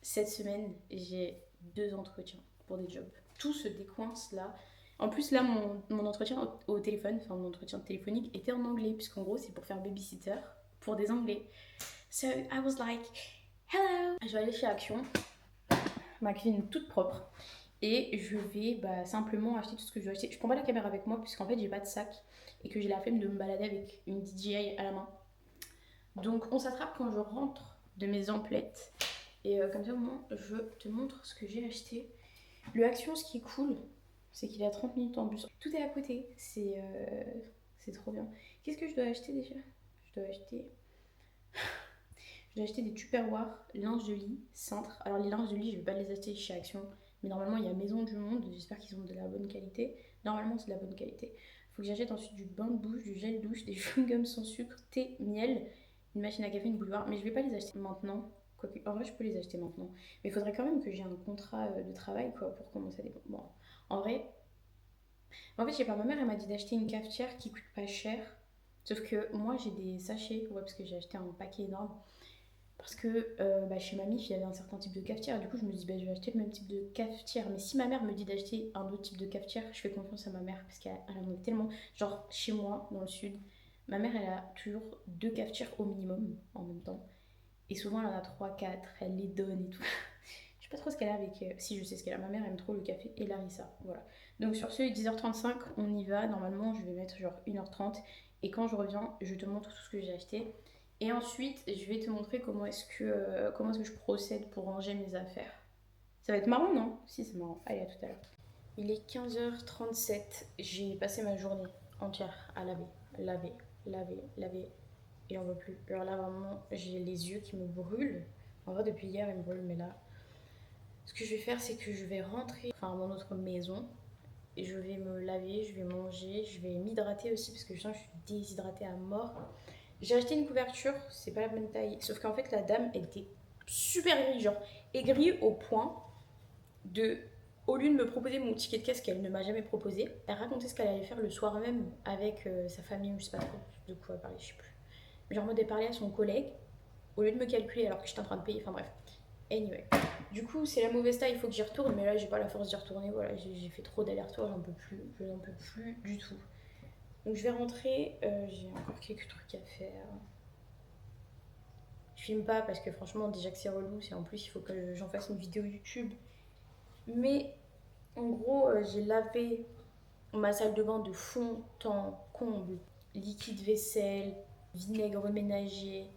Cette semaine, j'ai 2 entretiens pour des jobs. Tout se décoince là. En plus, là, mon entretien au téléphone, enfin mon entretien téléphonique, était en anglais, puisqu'en gros, c'est pour faire babysitter pour des anglais. So I was like, hello! Je vais aller chez Action, ma cuisine toute propre, et je vais simplement acheter tout ce que je veux acheter. Je prends pas la caméra avec moi, puisqu'en fait, j'ai pas de sac, et que j'ai la flemme de me balader avec une DJI à la main. Donc, on s'attrape quand je rentre de mes emplettes. Et comme ça, au moins, je te montre ce que j'ai acheté. Le Action, ce qui est cool, c'est qu'il est à 30 minutes en bus. Tout est à côté, c'est trop bien. Qu'est-ce que je dois acheter déjà? Je dois acheter... Je dois acheter des tupperwares, linge de lit, cintre. Alors les linges de lit, je vais pas les acheter chez Action. Mais normalement, il y a Maison du Monde. J'espère qu'ils ont de la bonne qualité. Normalement, c'est de la bonne qualité. Faut que j'achète ensuite du bain de bouche, du gel douche, des chewing-gums sans sucre, thé, miel, une machine à café, une bouilloire. Mais je vais pas les acheter maintenant. Quoique, en vrai, je peux les acheter maintenant. Mais il faudrait quand même que j'ai un contrat de travail quoi, pour commencer à dépenser. Bon, en vrai, je sais pas, ma mère elle m'a dit d'acheter une cafetière qui coûte pas cher. Sauf que moi j'ai des sachets, ouais, parce que j'ai acheté un paquet énorme. Parce que chez mamie, il y avait un certain type de cafetière. Et du coup, je me dis, je vais acheter le même type de cafetière. Mais si ma mère me dit d'acheter un autre type de cafetière, je fais confiance à ma mère. Parce qu'elle en a tellement. Genre, chez moi, dans le sud, ma mère, elle a toujours 2 cafetières au minimum en même temps. Et souvent, elle en a 3, 4. Elle les donne et tout. Je sais pas trop ce qu'elle a avec. Si, je sais ce qu'elle a. Ma mère aime trop le café et Larissa. Voilà. Donc, sur ce, 10h35, on y va. Normalement, je vais mettre genre 1h30. Et quand je reviens, je te montre tout ce que j'ai acheté. Et ensuite, je vais te montrer comment est-ce que je procède pour ranger mes affaires. Ça va être marrant, non? Si, c'est marrant. Allez, à tout à l'heure. Il est 15h37. J'ai passé ma journée entière à laver, laver, laver, laver. Et j'en veux plus. Alors là, vraiment, j'ai les yeux qui me brûlent. En vrai, depuis hier, ils me brûlent, mais là, ce que je vais faire, c'est que je vais rentrer à mon autre maison. Et je vais me laver, je vais manger, je vais m'hydrater aussi parce que je sens que je suis déshydratée à mort. J'ai acheté une couverture, c'est pas la bonne taille. Sauf qu'en fait, la dame, elle était super aigrie, genre aigrie au point de, au lieu de me proposer mon ticket de caisse qu'elle ne m'a jamais proposé, elle racontait ce qu'elle allait faire le soir même avec sa famille, ou je sais pas trop de quoi elle parlait, je sais plus. Mais genre, en mode, elle parlait à son collègue, au lieu de me calculer alors que j'étais en train de payer, enfin bref. Anyway. Du coup, c'est la mauvaise taille, il faut que j'y retourne, mais là, j'ai pas la force d'y retourner, voilà, j'ai fait trop d'allers-retours, j'en peux plus, je n'en peux plus du tout. Donc je vais rentrer, j'ai encore quelques trucs à faire. Je filme pas parce que franchement, déjà que c'est relou, c'est en plus il faut que j'en fasse une vidéo YouTube. Mais en gros, j'ai lavé ma salle de bain de fond en comble, liquide vaisselle, vinaigre ménager,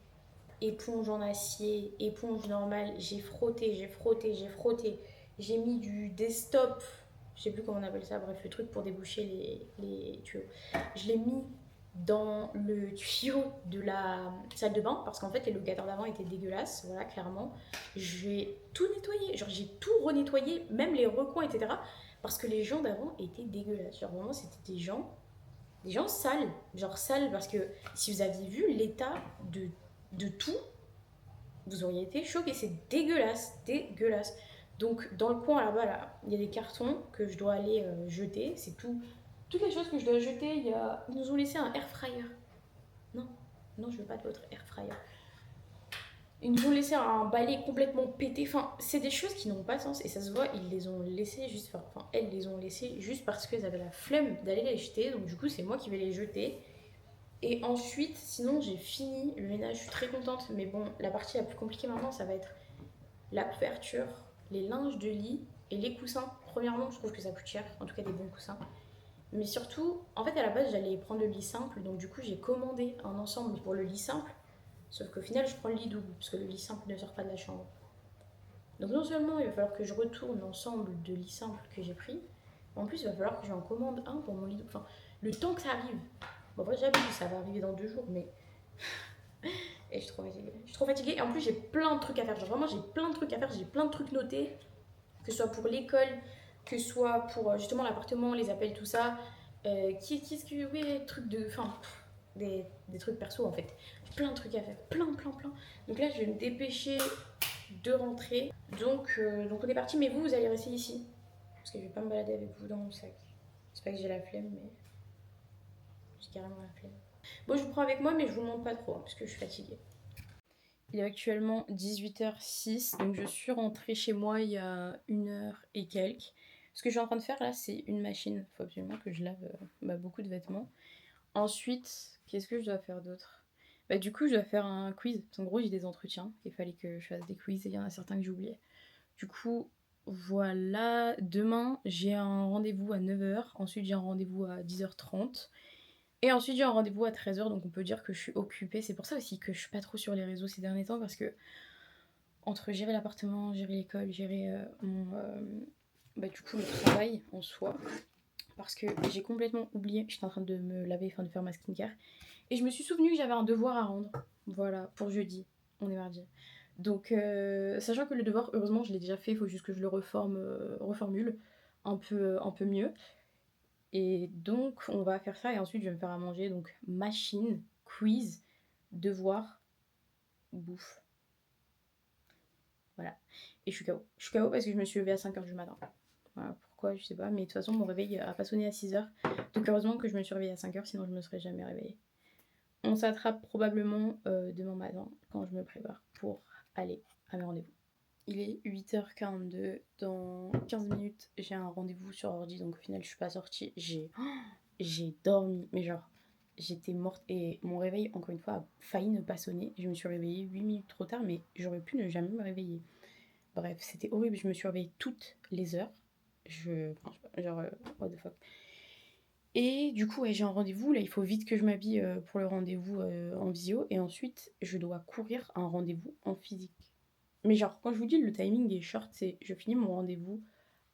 éponge en acier, éponge normale. J'ai frotté, j'ai frotté, j'ai frotté. J'ai mis du desktop, je sais plus comment on appelle ça, bref, le truc pour déboucher les tuyaux. Je l'ai mis dans le tuyau de la salle de bain parce qu'en fait les locataires d'avant étaient dégueulasses, voilà, clairement. J'ai tout nettoyé, genre j'ai tout renettoyé, même les recoins, etc. Parce que les gens d'avant étaient dégueulasses. Genre vraiment, c'était des gens sales. Genre sales parce que si vous aviez vu l'état de tout, vous auriez été choqués. C'est dégueulasse, dégueulasse. Donc dans le coin là-bas, là, il y a des cartons que je dois aller jeter. C'est tout. Toutes les choses que je dois jeter, ils nous ont laissé un air fryer. Non, non, je veux pas de votre air fryer. Ils nous ont laissé un balai complètement pété. Enfin, c'est des choses qui n'ont pas de sens. Et ça se voit, ils les ont laissés juste. Enfin, elles les ont laissés juste parce qu'elles avaient la flemme d'aller les jeter. Donc, du coup, c'est moi qui vais les jeter. Et ensuite, sinon, j'ai fini le ménage. Je suis très contente. Mais bon, la partie la plus compliquée maintenant, ça va être la couverture, les linges de lit et les coussins. Premièrement, je trouve que ça coûte cher. En tout cas, des bons coussins. Mais surtout, en fait, à la base, j'allais prendre le lit simple. Donc, du coup, j'ai commandé un ensemble pour le lit simple. Sauf qu'au final, je prends le lit double, parce que le lit simple ne sort pas de la chambre. Donc non seulement il va falloir que je retourne l'ensemble de lits simples que j'ai pris, mais en plus il va falloir que j'en commande un pour mon lit double. Enfin, le temps que ça arrive. Bon, après j'abuse, ça va arriver dans 2 jours, mais... Et je suis trop fatiguée. Je suis trop fatiguée, et en plus j'ai plein de trucs à faire. Genre vraiment, j'ai plein de trucs à faire, j'ai plein de trucs notés. Que ce soit pour l'école, que ce soit pour justement l'appartement, les appels, tout ça. Qu'est-ce que... Oui, trucs de... Enfin, des trucs perso en fait. J'ai plein de trucs à faire. Plein. Donc là, je vais me dépêcher de rentrer. Donc on est parti, mais vous allez rester ici. Parce que je vais pas me balader avec vous dans mon sac. C'est pas que j'ai la flemme, mais j'ai carrément la flemme. Bon, je vous prends avec moi, mais je vous montre pas trop, hein, parce que je suis fatiguée. Il est actuellement 18h06, donc je suis rentrée chez moi il y a 1 heure et quelques. Ce que je suis en train de faire là, c'est une machine. Il faut absolument que je lave beaucoup de vêtements. Ensuite, qu'est-ce que je dois faire d'autre? Du coup, je dois faire un quiz. En gros, j'ai des entretiens. Il fallait que je fasse des quiz et il y en a certains que j'ai oubliés. Du coup, voilà. Demain, j'ai un rendez-vous à 9h. Ensuite, j'ai un rendez-vous à 10h30. Et ensuite, j'ai un rendez-vous à 13h. Donc, on peut dire que je suis occupée. C'est pour ça aussi que je suis pas trop sur les réseaux ces derniers temps. Parce que, entre gérer l'appartement, gérer l'école, gérer du coup, le travail en soi. Parce que j'ai complètement oublié. J'étais en train de me laver, enfin de faire ma skincare. Et je me suis souvenu que j'avais un devoir à rendre. Voilà, pour jeudi. On est mardi. Donc, sachant que le devoir, heureusement, je l'ai déjà fait, il faut juste que je le reformule un peu mieux. Et donc, on va faire ça et ensuite, je vais me faire à manger. Donc, machine, quiz, devoir, bouffe. Voilà. Et je suis KO. Je suis KO parce que je me suis levée à 5h du matin. Voilà, pourquoi, je sais pas. Mais de toute façon, mon réveil a pas sonné à 6h. Donc, heureusement que je me suis réveillée à 5h, sinon je me serais jamais réveillée. On s'attrape probablement demain matin quand je me prépare pour aller à mes rendez-vous. Il est 8h42. Dans 15 minutes, j'ai un rendez-vous sur ordi. Donc au final, je suis pas sortie. J'ai dormi. Mais genre, j'étais morte. Et mon réveil, encore une fois, a failli ne pas sonner. Je me suis réveillée 8 minutes trop tard. Mais j'aurais pu ne jamais me réveiller. Bref, c'était horrible. Je me suis réveillée toutes les heures. What the fuck. Et du coup, ouais, j'ai un rendez-vous. Là, il faut vite que je m'habille pour le rendez-vous en visio. Et ensuite, je dois courir à un rendez-vous en physique. Mais genre, quand je vous dis le timing est short, c'est je finis mon rendez-vous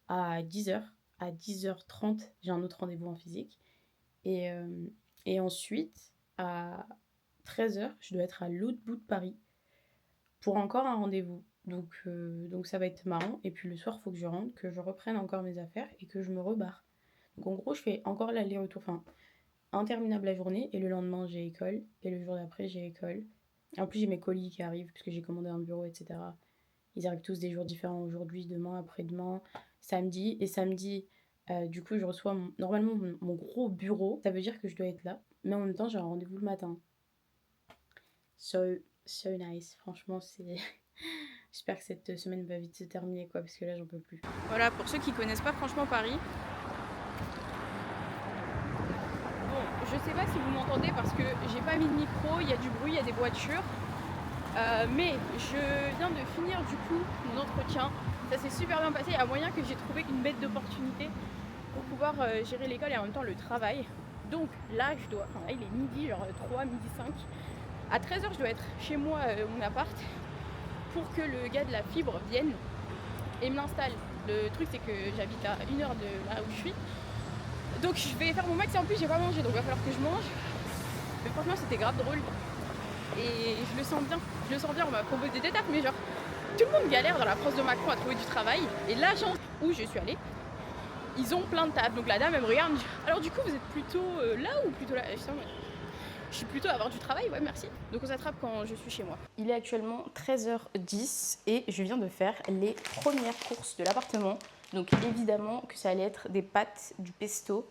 à 10h. À 10h30, j'ai un autre rendez-vous en physique. Et ensuite, à 13h, je dois être à l'autre bout de Paris pour encore un rendez-vous. Donc ça va être marrant. Et puis le soir, il faut que je rentre, que je reprenne encore mes affaires et que je me rebarre. Donc en gros, je fais encore l'aller-retour. Enfin, interminable la journée. Et le lendemain, j'ai école. Et le jour d'après, j'ai école. En plus, j'ai mes colis qui arrivent parce que j'ai commandé un bureau, etc. Ils arrivent tous des jours différents. Aujourd'hui, demain, après-demain, samedi. Et samedi, du coup, je reçois normalement mon gros bureau. Ça veut dire que je dois être là. Mais en même temps, j'ai un rendez-vous le matin. So nice. Franchement, c'est... J'espère que cette semaine va vite se terminer, quoi, parce que là, j'en peux plus. Voilà, pour ceux qui connaissent pas franchement Paris. Bon, je sais pas si vous m'entendez parce que j'ai pas mis de micro, il y a du bruit, il y a des voitures. Mais je viens de finir du coup mon entretien. Ça s'est super bien passé. Il y a moyen que j'ai trouvé une bête d'opportunité pour pouvoir gérer l'école et en même temps le travail. Donc là, je dois. Enfin, là, il est midi, genre 3, midi 5. À 13h, je dois être chez moi, mon appart, pour que le gars de la fibre vienne et me l'installe. Le truc, c'est que j'habite à 1 heure de là où je suis. Donc je vais faire mon max et en plus, j'ai pas mangé. Donc il va falloir que je mange. Mais franchement, c'était grave drôle. Et je le sens bien, on m'a proposé des tafs, mais genre, tout le monde galère dans la France de Macron à trouver du travail. Et l'agence où je suis allée, ils ont plein de tafs. Donc la dame, elle me regarde, me dit, alors du coup, vous êtes plutôt là ou plutôt là? Je suis plutôt à avoir du travail, ouais, merci. Donc on s'attrape quand je suis chez moi. Il est actuellement 13h10 et je viens de faire les premières courses de l'appartement. Donc évidemment que ça allait être des pâtes, du pesto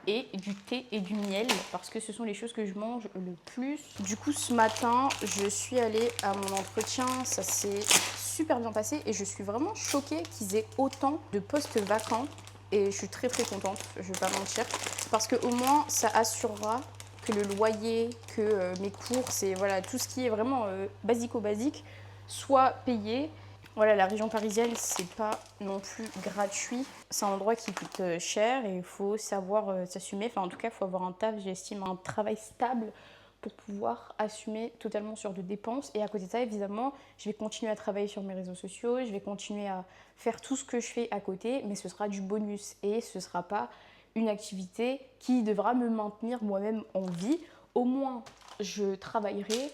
et du thé et du miel parce que ce sont les choses que je mange le plus. Du coup, ce matin, je suis allée à mon entretien, ça s'est super bien passé et je suis vraiment choquée qu'ils aient autant de postes vacants et je suis très très contente, je vais pas mentir, parce qu'au moins ça assurera que le loyer, que mes courses et voilà, tout ce qui est vraiment basico-basique soit payé. Voilà, la région parisienne, c'est pas non plus gratuit. C'est un endroit qui coûte cher et il faut savoir s'assumer. Enfin, en tout cas, il faut avoir un taf, j'estime, un travail stable pour pouvoir assumer totalement sur de dépenses. Et à côté de ça, évidemment, je vais continuer à travailler sur mes réseaux sociaux, je vais continuer à faire tout ce que je fais à côté, mais ce sera du bonus et ce sera pas une activité qui devra me maintenir moi-même en vie. Au moins, je travaillerai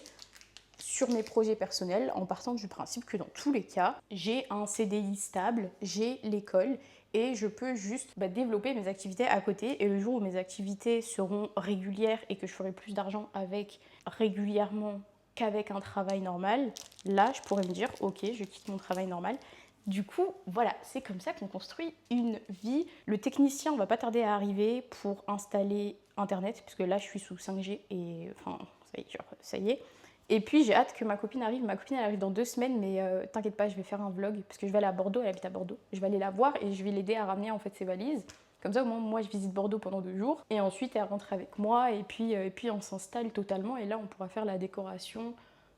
sur mes projets personnels en partant du principe que dans tous les cas, j'ai un CDI stable, j'ai l'école et je peux juste développer mes activités à côté. Et le jour où mes activités seront régulières et que je ferai plus d'argent avec régulièrement qu'avec un travail normal, là je pourrais me dire ok, je quitte mon travail normal. Du coup, voilà, c'est comme ça qu'on construit une vie. Le technicien va pas tarder à arriver pour installer Internet, puisque là je suis sous 5G et enfin, ça y est. Et puis j'ai hâte que ma copine arrive. Ma copine elle arrive dans 2 semaines, mais t'inquiète pas, je vais faire un vlog parce que je vais aller à Bordeaux, elle habite à Bordeaux. Je vais aller la voir et je vais l'aider à ramener en fait ses valises. Comme ça au moins moi je visite Bordeaux pendant 2 jours et ensuite elle rentre avec moi et puis on s'installe totalement et là on pourra faire la décoration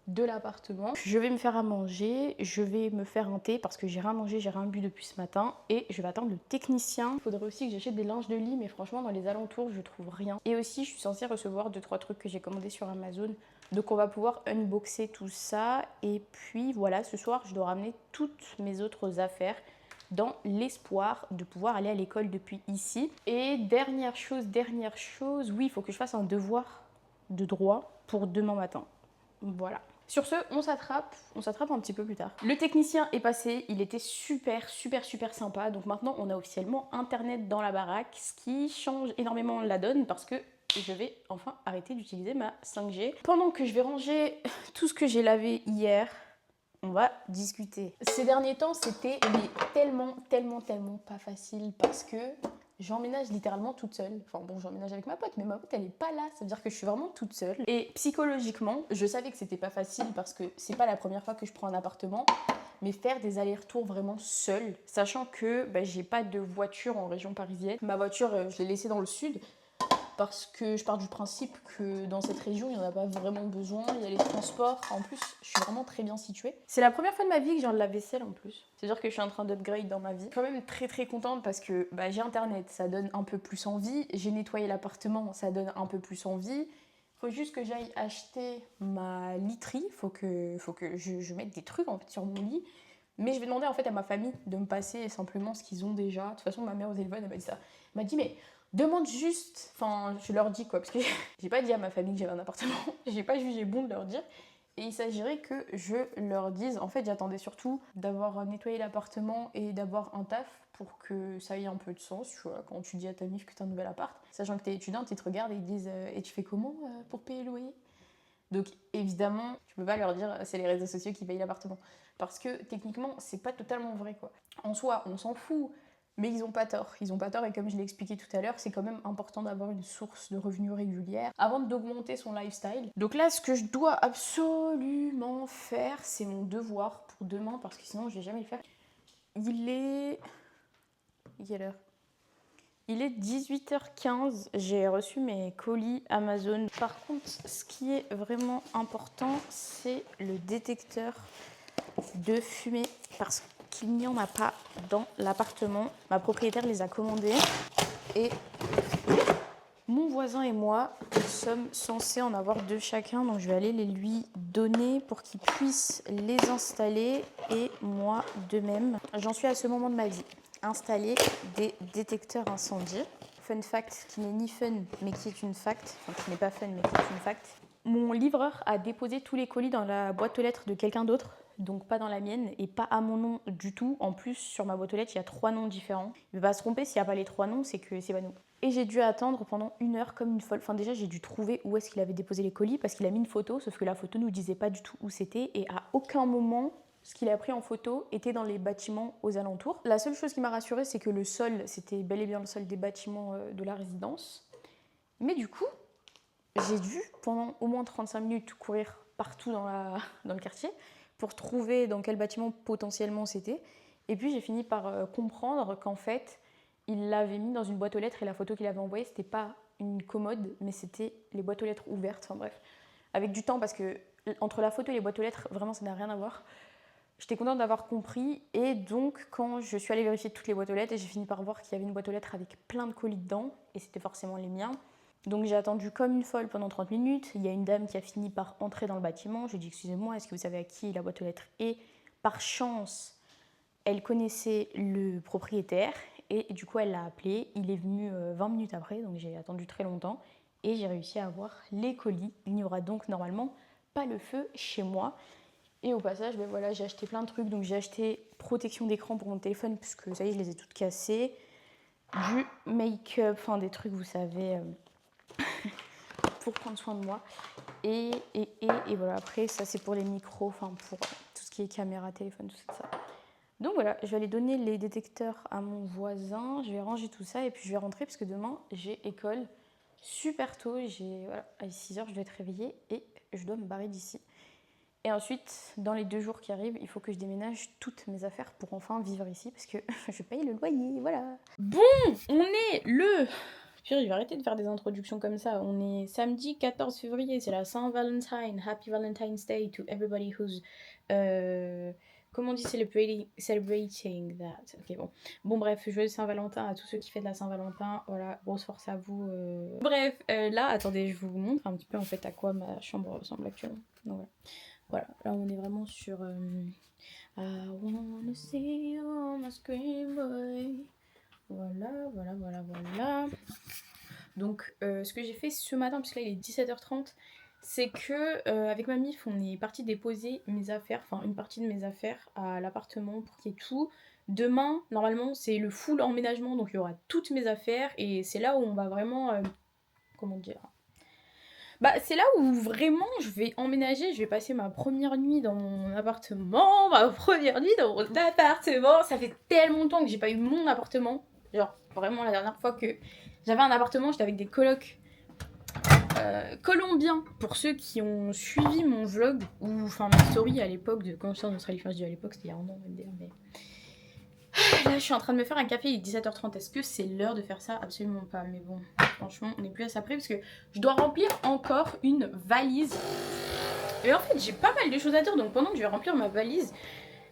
de l'appartement. Je vais me faire à manger, je vais me faire un thé parce que j'ai rien mangé, j'ai rien bu depuis ce matin et je vais attendre le technicien. Il faudrait aussi que j'achète des linges de lit mais franchement dans les alentours je trouve rien. Et aussi je suis censée recevoir 2-3 trucs que j'ai commandés sur Amazon. Donc on va pouvoir unboxer tout ça et puis voilà, ce soir je dois ramener toutes mes autres affaires dans l'espoir de pouvoir aller à l'école depuis ici. Et dernière chose, oui, il faut que je fasse un devoir de droit pour demain matin. Voilà. Sur ce, on s'attrape un petit peu plus tard. Le technicien est passé, il était super sympa. Donc maintenant, on a officiellement Internet dans la baraque, ce qui change énormément la donne parce que je vais enfin arrêter d'utiliser ma 5G. Pendant que je vais ranger tout ce que j'ai lavé hier, on va discuter. Ces derniers temps, c'était tellement pas facile parce que j'emménage littéralement toute seule. Enfin bon, j'emménage avec ma pote, mais ma pote elle est pas là. Ça veut dire que je suis vraiment toute seule. Et psychologiquement, je savais que c'était pas facile parce que c'est pas la première fois que je prends un appartement. Mais faire des allers-retours vraiment seule, sachant que j'ai pas de voiture en région parisienne. Ma voiture, je l'ai laissée dans le sud. Parce que je pars du principe que dans cette région, il n'y en a pas vraiment besoin. Il y a les transports. En plus, je suis vraiment très bien située. C'est la première fois de ma vie que j'ai de la vaisselle en plus. C'est-à-dire que je suis en train d'upgrade dans ma vie. Je suis quand même très contente parce que j'ai Internet, ça donne un peu plus envie. J'ai nettoyé l'appartement, ça donne un peu plus envie. Faut juste que j'aille acheter ma literie. Faut que je mette des trucs en fait sur mon lit. Mais je vais demander en fait à ma famille de me passer simplement ce qu'ils ont déjà. De toute façon, ma mère au téléphone, elle m'a dit ça. Elle m'a dit mais demande juste, enfin je leur dis quoi, parce que j'ai pas dit à ma famille que j'avais un appartement, j'ai pas jugé bon de leur dire. Et il s'agirait que je leur dise, en fait j'attendais surtout d'avoir nettoyé l'appartement et d'avoir un taf pour que ça ait un peu de sens, tu vois, quand tu dis à ta mif que t'as un nouvel appart, sachant que t'es étudiante, ils te regardent et ils te disent et tu fais comment pour payer le loyer? Donc évidemment, tu peux pas leur dire c'est les réseaux sociaux qui payent l'appartement. Parce que techniquement, c'est pas totalement vrai quoi. En soi, on s'en fout. Mais ils ont pas tort. Ils ont pas tort et comme je l'ai expliqué tout à l'heure, c'est quand même important d'avoir une source de revenus régulière avant d'augmenter son lifestyle. Donc là, ce que je dois absolument faire, c'est mon devoir pour demain parce que sinon je vais jamais le faire. Il est... Quelle heure ? Il est 18h15, j'ai reçu mes colis Amazon. Par contre, ce qui est vraiment important, c'est le détecteur de fumée parce qu'il n'y en a pas dans l'appartement. Ma propriétaire les a commandés et mon voisin et moi sommes censés en avoir 2 chacun. Donc je vais aller les lui donner pour qu'il puisse les installer et moi de même. J'en suis à ce moment de ma vie. Installer des détecteurs incendie. Fun fact qui n'est ni fun mais qui est une fact. Enfin qui n'est pas fun mais qui est une fact. Mon livreur a déposé tous les colis dans la boîte aux lettres de quelqu'un d'autre. Donc pas dans la mienne et pas à mon nom du tout. En plus, sur ma boîte aux lettres, il y a 3 noms différents. Il ne va pas se tromper, s'il n'y a pas les 3 noms, c'est que c'est pas nous. Et j'ai dû attendre pendant 1 heure comme une folle. Enfin déjà, j'ai dû trouver où est-ce qu'il avait déposé les colis parce qu'il a mis une photo, sauf que la photo ne nous disait pas du tout où c'était. Et à aucun moment, ce qu'il a pris en photo était dans les bâtiments aux alentours. La seule chose qui m'a rassurée, c'est que le sol, c'était bel et bien le sol des bâtiments de la résidence. Mais du coup, j'ai dû, pendant au moins 35 minutes, courir partout dans le quartier pour trouver dans quel bâtiment potentiellement c'était. Et puis j'ai fini par comprendre qu'en fait, il l'avait mis dans une boîte aux lettres et la photo qu'il avait envoyée, c'était pas une commode, mais c'était les boîtes aux lettres ouvertes. Enfin bref, avec du temps parce que entre la photo et les boîtes aux lettres, vraiment ça n'a rien à voir. J'étais contente d'avoir compris et donc quand je suis allée vérifier toutes les boîtes aux lettres, j'ai fini par voir qu'il y avait une boîte aux lettres avec plein de colis dedans et c'était forcément les miens. Donc j'ai attendu comme une folle pendant 30 minutes. Il y a une dame qui a fini par entrer dans le bâtiment. Je lui ai dit excusez-moi, est-ce que vous savez à qui la boîte aux lettres est? Par chance, elle connaissait le propriétaire et du coup elle l'a appelé. Il est venu 20 minutes après, donc j'ai attendu très longtemps et j'ai réussi à avoir les colis. Il n'y aura donc normalement pas le feu chez moi. Et au passage, ben voilà, j'ai acheté plein de trucs. Donc j'ai acheté protection d'écran pour mon téléphone, puisque ça y est, je les ai toutes cassées. Du make-up, enfin des trucs, vous savez, pour prendre soin de moi. Et voilà, après, ça c'est pour les micros, enfin pour tout ce qui est caméra, téléphone, tout ça. Donc voilà, je vais aller donner les détecteurs à mon voisin, je vais ranger tout ça et puis je vais rentrer parce que demain j'ai école super tôt. Voilà, à 6h, je dois être réveillée et je dois me barrer d'ici. Et ensuite, dans les 2 jours qui arrivent, il faut que je déménage toutes mes affaires pour enfin vivre ici parce que je paye le loyer, voilà. Bon, on est le... Purée, je vais arrêter de faire des introductions comme ça. On est samedi 14 février, c'est la Saint-Valentin. Happy Valentine's Day to everybody who's... comment on dit celebrating that. Ok, bon. Bon, bref, joyeux Saint-Valentin à tous ceux qui fêtent la Saint-Valentin. Voilà, grosse force à vous. Bref, là, attendez, je vous montre un petit peu en fait à quoi ma chambre ressemble actuellement. Donc voilà, là on est vraiment sur... I wanna see you on my screen, boy. Voilà. Donc, ce que j'ai fait ce matin, parce que là il est 17h30, c'est que avec ma mif, on est parti déposer mes affaires, enfin une partie de mes affaires à l'appartement pour qu'il y ait tout. Demain, normalement, c'est le full emménagement, donc il y aura toutes mes affaires et c'est là où on va vraiment, comment dire, bah c'est là où vraiment je vais emménager, je vais passer ma première nuit dans mon appartement, ça fait tellement longtemps que j'ai pas eu mon appartement, genre vraiment la dernière fois que j'avais un appartement, j'étais avec des colocs colombiens, pour ceux qui ont suivi mon vlog, ou enfin ma story à l'époque de quand je suis en Australie, enfin je dis à l'époque, c'était il y a un an même d'ailleurs, mais... Là, je suis en train de me faire un café, il est 17h30. Est-ce que c'est l'heure de faire ça? Absolument pas. Mais bon, franchement, on n'est plus à ça près parce que je dois remplir encore une valise. Et en fait, j'ai pas mal de choses à dire. Donc pendant que je vais remplir ma valise,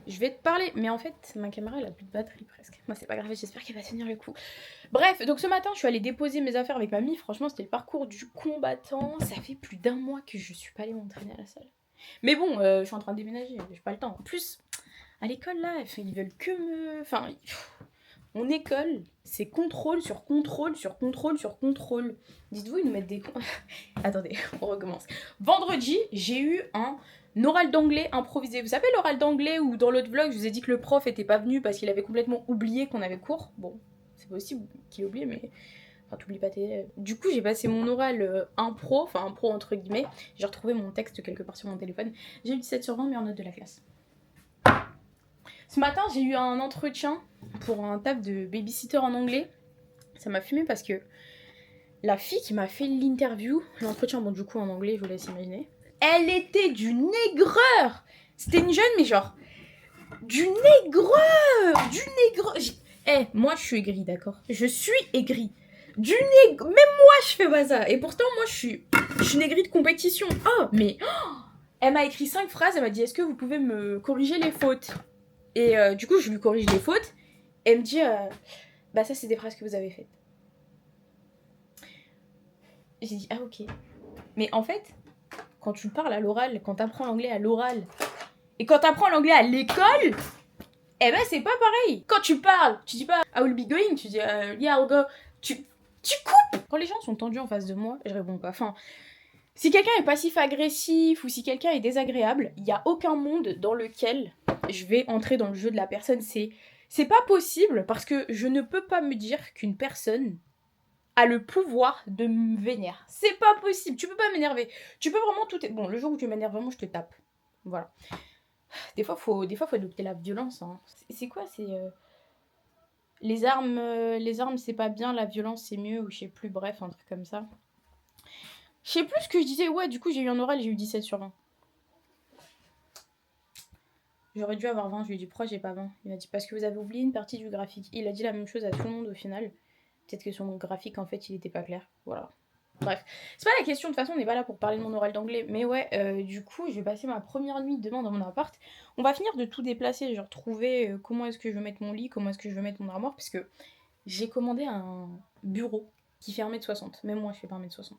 je vais te parler. Mais en fait, ma caméra, elle a plus de batterie presque. Moi, c'est pas grave, j'espère qu'elle va tenir le coup. Bref, donc ce matin, je suis allée déposer mes affaires avec mamie. Franchement, c'était le parcours du combattant. Ça fait plus d'1 mois que je suis pas allée m'entraîner à la salle. Mais bon, je suis en train de déménager, j'ai pas le temps. En plus... À l'école, là, ils veulent que me... Enfin, mon école, c'est contrôle sur contrôle sur contrôle sur contrôle. Dites-vous, ils nous mettent des... Attendez, on recommence. Vendredi, j'ai eu un oral d'anglais improvisé. Vous savez l'oral d'anglais où dans l'autre vlog, je vous ai dit que le prof était pas venu parce qu'il avait complètement oublié qu'on avait cours. Bon, c'est possible qu'il oublie, mais... Enfin, t'oublies pas tes... Du coup, j'ai passé mon oral impro, enfin impro entre guillemets. J'ai retrouvé mon texte quelque part sur mon téléphone. J'ai eu 17/20, meilleure note de la classe. Ce matin, j'ai eu un entretien pour un taf de babysitter en anglais. Ça m'a fumé parce que la fille qui m'a fait l'interview, l'entretien, bon du coup en anglais, je vous laisse imaginer, elle était d'une aigreur. C'était une jeune, mais genre, d'une aigreur. Moi je suis aigrie, d'accord? Je suis aigrie. Même moi je fais pas ça. Et pourtant, moi je suis une aigrie de compétition. Elle m'a écrit 5 phrases, elle m'a dit, est-ce que vous pouvez me corriger les fautes? Et du coup, je lui corrige les fautes. Et elle me dit, bah ça, c'est des phrases que vous avez faites. J'ai dit, ah ok. Mais en fait, quand tu parles à l'oral, quand t'apprends l'anglais à l'oral, et quand t'apprends l'anglais à l'école, eh ben c'est pas pareil. Quand tu parles, tu dis pas, I will be going, tu dis, yeah, I'll go. Tu coupes. Quand les gens sont tendus en face de moi, je réponds pas. Enfin, si quelqu'un est passif-agressif ou si quelqu'un est désagréable, il y a aucun monde dans lequel... je vais entrer dans le jeu de la personne, c'est pas possible parce que je ne peux pas me dire qu'une personne a le pouvoir de me vénérer. C'est pas possible, tu peux pas m'énerver. Tu peux vraiment tout... Bon, le jour où tu m'énerves vraiment, je te tape. Voilà. Des fois, faut adopter la violence. Hein. C'est quoi? C'est... les armes, c'est pas bien, la violence, c'est mieux, ou je sais plus, bref, un truc comme ça. Je sais plus ce que je disais. Ouais, du coup, j'ai eu un oral, j'ai eu 17/20. J'aurais dû avoir 20, je lui ai dit pourquoi j'ai pas 20. Il m'a dit parce que vous avez oublié une partie du graphique. Il a dit la même chose à tout le monde au final. Peut-être que son graphique en fait il était pas clair. Voilà. Bref. C'est pas la question, de toute façon on n'est pas là pour parler de mon oral d'anglais. Mais ouais, du coup je vais passer ma première nuit demain dans mon appart. On va finir de tout déplacer, genre trouver comment est-ce que je veux mettre mon lit, comment est-ce que je veux mettre mon armoire. Parce que j'ai commandé un bureau qui fait 1m60. Même moi je fais pas 1m60.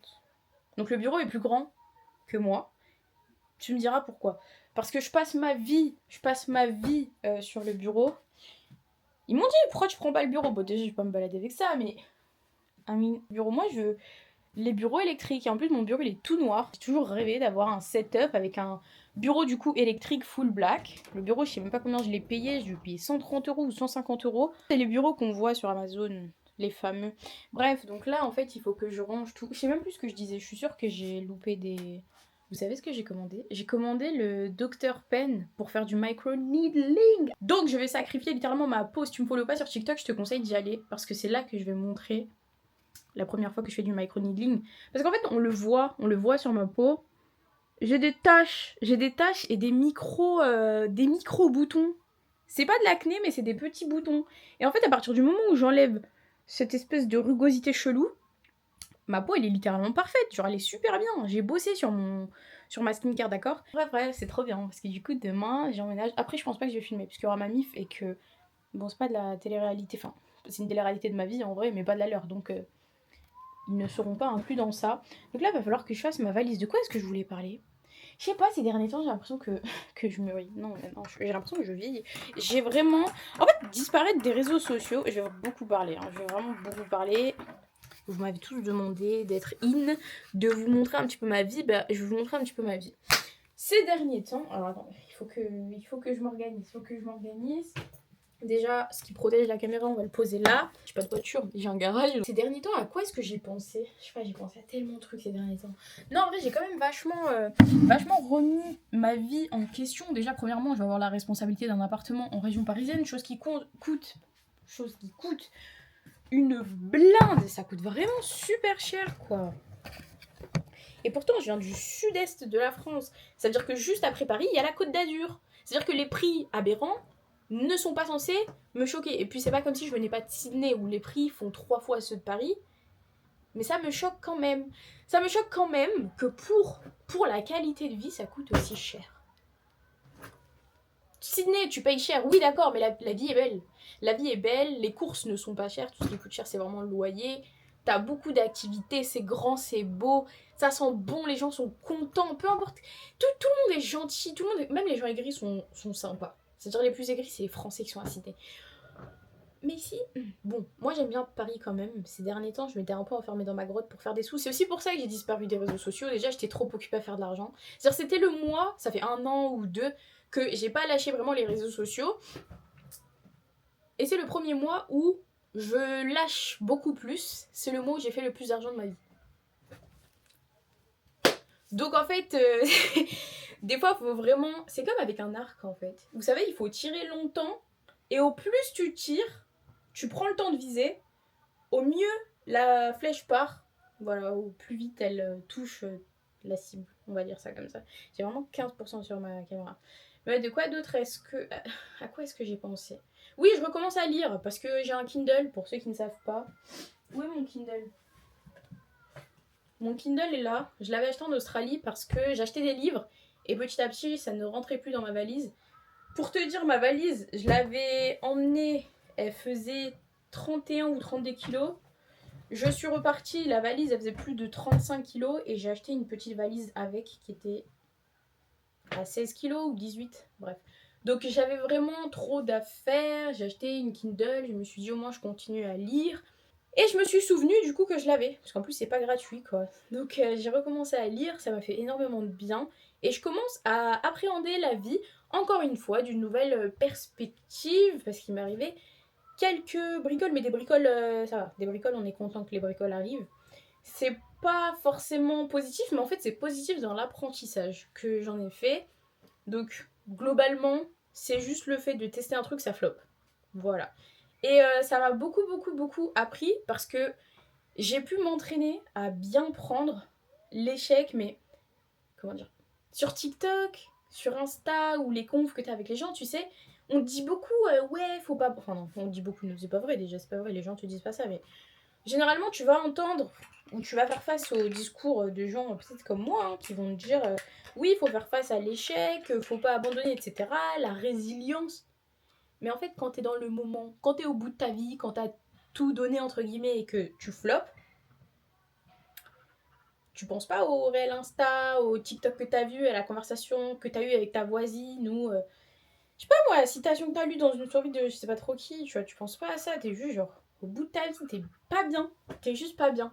Donc le bureau est plus grand que moi. Tu me diras pourquoi. Parce que je passe ma vie sur le bureau. Ils m'ont dit, pourquoi tu prends pas le bureau? Bon, déjà, je vais pas me balader avec ça, mais... un bureau, moi, je veux les bureaux électriques. Et en plus, mon bureau, il est tout noir. J'ai toujours rêvé d'avoir un setup avec un Bureau du coup électrique full black. Le bureau, je sais même pas combien je l'ai payé. Je l'ai payé 130 € ou 150 €. C'est les bureaux qu'on voit sur Amazon, les fameux. Bref, donc là, en fait, il faut que je range tout. Je sais même plus ce que je disais. Je suis sûre que j'ai loupé des... Vous savez ce que j'ai commandé? J'ai commandé le Dr Pen pour faire du micro-needling. Donc je vais sacrifier littéralement ma peau. Si tu me follow pas sur TikTok, je te conseille d'y aller. Parce que c'est là que je vais montrer la première fois que je fais du micro-needling. Parce qu'en fait, on le voit sur ma peau. J'ai des taches et des micro boutons. C'est pas de l'acné, mais c'est des petits boutons. Et en fait, à partir du moment où j'enlève cette espèce de rugosité chelou, ma peau, elle est littéralement parfaite. Genre, elle est super bien. J'ai bossé sur ma skincare, d'accord? Bref, c'est trop bien. Parce que du coup, demain, j'emménage. Après, je pense pas que je vais filmer, parce qu'il y aura ma mif et que... Bon, c'est pas de la télé-réalité. Enfin, c'est une télé-réalité de ma vie, en vrai, mais pas de la leur. Donc, ils ne seront pas inclus dans ça. Donc là, il va falloir que je fasse ma valise. De quoi est-ce que je voulais parler? Je sais pas, ces derniers temps, j'ai l'impression que je me... Oui, non, j'ai l'impression que je vieillis. J'ai vraiment... En fait, disparaître des réseaux sociaux, je vais beaucoup parler, hein, je vais vraiment beaucoup parler. Vous m'avez tous demandé d'être in, de vous montrer un petit peu ma vie, bah, je vais vous montrer un petit peu ma vie. Ces derniers temps... Alors attends, il faut que je m'organise. Déjà, ce qui protège la caméra, on va le poser là. J'ai pas de voiture, j'ai un garage. Ces derniers temps, à quoi est-ce que j'ai pensé? Je sais pas, j'ai pensé à tellement de trucs ces derniers temps. Non, en vrai, j'ai quand même vachement remis ma vie en question. Déjà, premièrement, je vais avoir la responsabilité d'un appartement en région parisienne, chose qui coûte une blinde. Ça coûte vraiment super cher, quoi. Et pourtant, je viens du sud-est de la France. Ça veut dire que juste après Paris, il y a la Côte d'Azur. C'est-à-dire que les prix aberrants ne sont pas censés me choquer. Et puis c'est pas comme si je venais pas de Sydney où les prix font 3 fois ceux de Paris. Mais ça me choque quand même. Ça me choque quand même que pour la qualité de vie, ça coûte aussi cher. Sydney, tu payes cher, oui d'accord, mais la vie est belle. La vie est belle, les courses ne sont pas chères, tout ce qui coûte cher c'est vraiment le loyer. T'as beaucoup d'activités, c'est grand, c'est beau, ça sent bon, les gens sont contents, peu importe. Tout le monde est gentil, même les gens aigris sont sympas. C'est-à-dire les plus aigris, c'est les Français qui sont à Sydney. Mais ici, bon, moi j'aime bien Paris quand même. Ces derniers temps, je m'étais un peu enfermée dans ma grotte pour faire des sous. C'est aussi pour ça que j'ai disparu des réseaux sociaux. Déjà, j'étais trop occupée à faire de l'argent. C'est-à-dire, c'était le mois, ça fait 1 an ou 2, que j'ai pas lâché vraiment les réseaux sociaux. Et c'est le premier mois où je lâche beaucoup plus. C'est le mois où j'ai fait le plus d'argent de ma vie. Donc en fait, des fois, il faut vraiment... C'est comme avec un arc en fait. Vous savez, il faut tirer longtemps. Et au plus tu tires, tu prends le temps de viser, au mieux la flèche part. Voilà, au plus vite elle touche la cible. On va dire ça comme ça. J'ai vraiment 15% sur ma caméra. Mais de quoi d'autre est-ce que... À quoi est-ce que j'ai pensé? Oui, je recommence à lire parce que j'ai un Kindle, pour ceux qui ne savent pas. Où est mon Kindle? Mon Kindle est là. Je l'avais acheté en Australie parce que j'achetais des livres et petit à petit, ça ne rentrait plus dans ma valise. Pour te dire, ma valise, je l'avais emmenée, elle faisait 31 ou 32 kilos. Je suis repartie, la valise, elle faisait plus de 35 kilos et j'ai acheté une petite valise avec qui était à 16 kilos ou 18, bref. Donc j'avais vraiment trop d'affaires, j'ai acheté une Kindle, je me suis dit au moins je continue à lire. Et je me suis souvenu du coup que je l'avais, parce qu'en plus c'est pas gratuit quoi. Donc j'ai recommencé à lire, ça m'a fait énormément de bien. Et je commence à appréhender la vie, encore une fois, d'une nouvelle perspective, parce qu'il m'arrivait quelques bricoles, mais des bricoles, ça va, des bricoles on est content que les bricoles arrivent. C'est pas forcément positif, mais en fait c'est positif dans l'apprentissage que j'en ai fait. Donc globalement, c'est juste le fait de tester un truc, ça floppe. Voilà. Et ça m'a beaucoup appris parce que j'ai pu m'entraîner à bien prendre l'échec, mais comment dire, sur TikTok, sur Insta ou les confs que t'as avec les gens, tu sais, on dit beaucoup ouais, faut pas... Enfin non, on dit beaucoup, c'est pas vrai déjà, c'est pas vrai, les gens te disent pas ça, mais généralement tu vas entendre ou tu vas faire face au discours de gens peut-être comme moi hein, qui vont te dire oui, il faut faire face à l'échec, faut pas abandonner, etc. La résilience. Mais en fait, quand t'es dans le moment, quand t'es au bout de ta vie, quand t'as tout donné entre guillemets et que tu floppes, tu penses pas au réel Insta, au TikTok que t'as vu, à la conversation que t'as eue avec ta voisine ou... je sais pas moi, la citation que t'as lue dans une story de je sais pas trop qui, tu vois, tu penses pas à ça, t'es juste genre au bout de ta vie, t'es pas bien, t'es juste pas bien.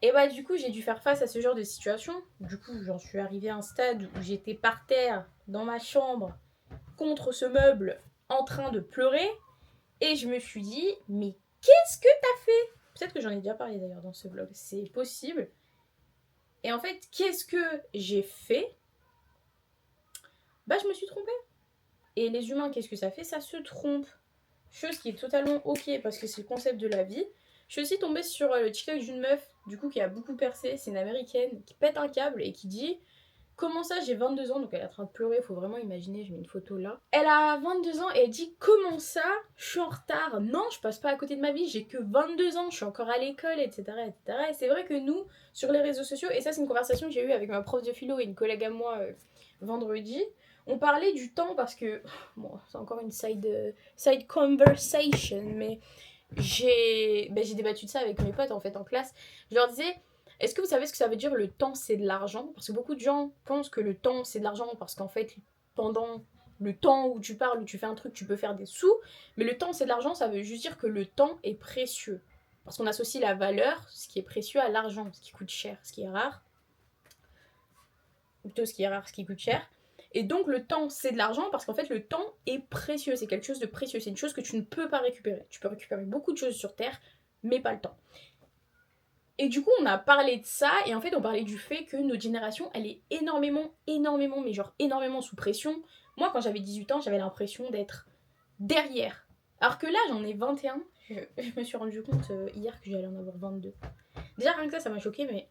Et bah du coup j'ai dû faire face à ce genre de situation. Du coup j'en suis arrivée à un stade où j'étais par terre dans ma chambre contre ce meuble en train de pleurer. Et je me suis dit, mais qu'est-ce que t'as fait? Peut-être que j'en ai déjà parlé d'ailleurs dans ce vlog, c'est possible. Et en fait, qu'est-ce que j'ai fait? Bah je me suis trompée. Et les humains, qu'est-ce que ça fait? Ça se trompe. Chose qui est totalement ok parce que c'est le concept de la vie. Je suis aussi tombée sur le TikTok d'une meuf, du coup, qui a beaucoup percé. C'est une américaine qui pète un câble et qui dit: comment ça, j'ai 22 ans, donc elle est en train de pleurer, faut vraiment imaginer, je mets une photo là. Elle a 22 ans et elle dit: comment ça, je suis en retard? Non, je passe pas à côté de ma vie, j'ai que 22 ans, je suis encore à l'école, etc. etc. Et c'est vrai que nous, sur les réseaux sociaux, et ça c'est une conversation que j'ai eue avec ma prof de philo et une collègue à moi vendredi, on parlait du temps parce que, bon, c'est encore une side conversation, mais j'ai débattu de ça avec mes potes en fait en classe. Je leur disais: est-ce que vous savez ce que ça veut dire le temps c'est de l'argent? Parce que beaucoup de gens pensent que le temps c'est de l'argent parce qu'en fait, pendant le temps où tu parles, où tu fais un truc, tu peux faire des sous. Mais le temps c'est de l'argent, ça veut juste dire que le temps est précieux. Parce qu'on associe la valeur, ce qui est précieux, à l'argent, ce qui coûte cher, ce qui est rare. Ou plutôt ce qui est rare, ce qui coûte cher. Et donc le temps c'est de l'argent parce qu'en fait le temps est précieux, c'est quelque chose de précieux, c'est une chose que tu ne peux pas récupérer. Tu peux récupérer beaucoup de choses sur Terre, mais pas le temps. Et du coup, on a parlé de ça, et en fait, on parlait du fait que notre génération, elle est énormément, mais genre énormément sous pression. Moi, quand j'avais 18 ans, j'avais l'impression d'être derrière. Alors que là, j'en ai 21. Je me suis rendu compte hier que j'allais en avoir 22. Déjà, rien que ça m'a choqué, mais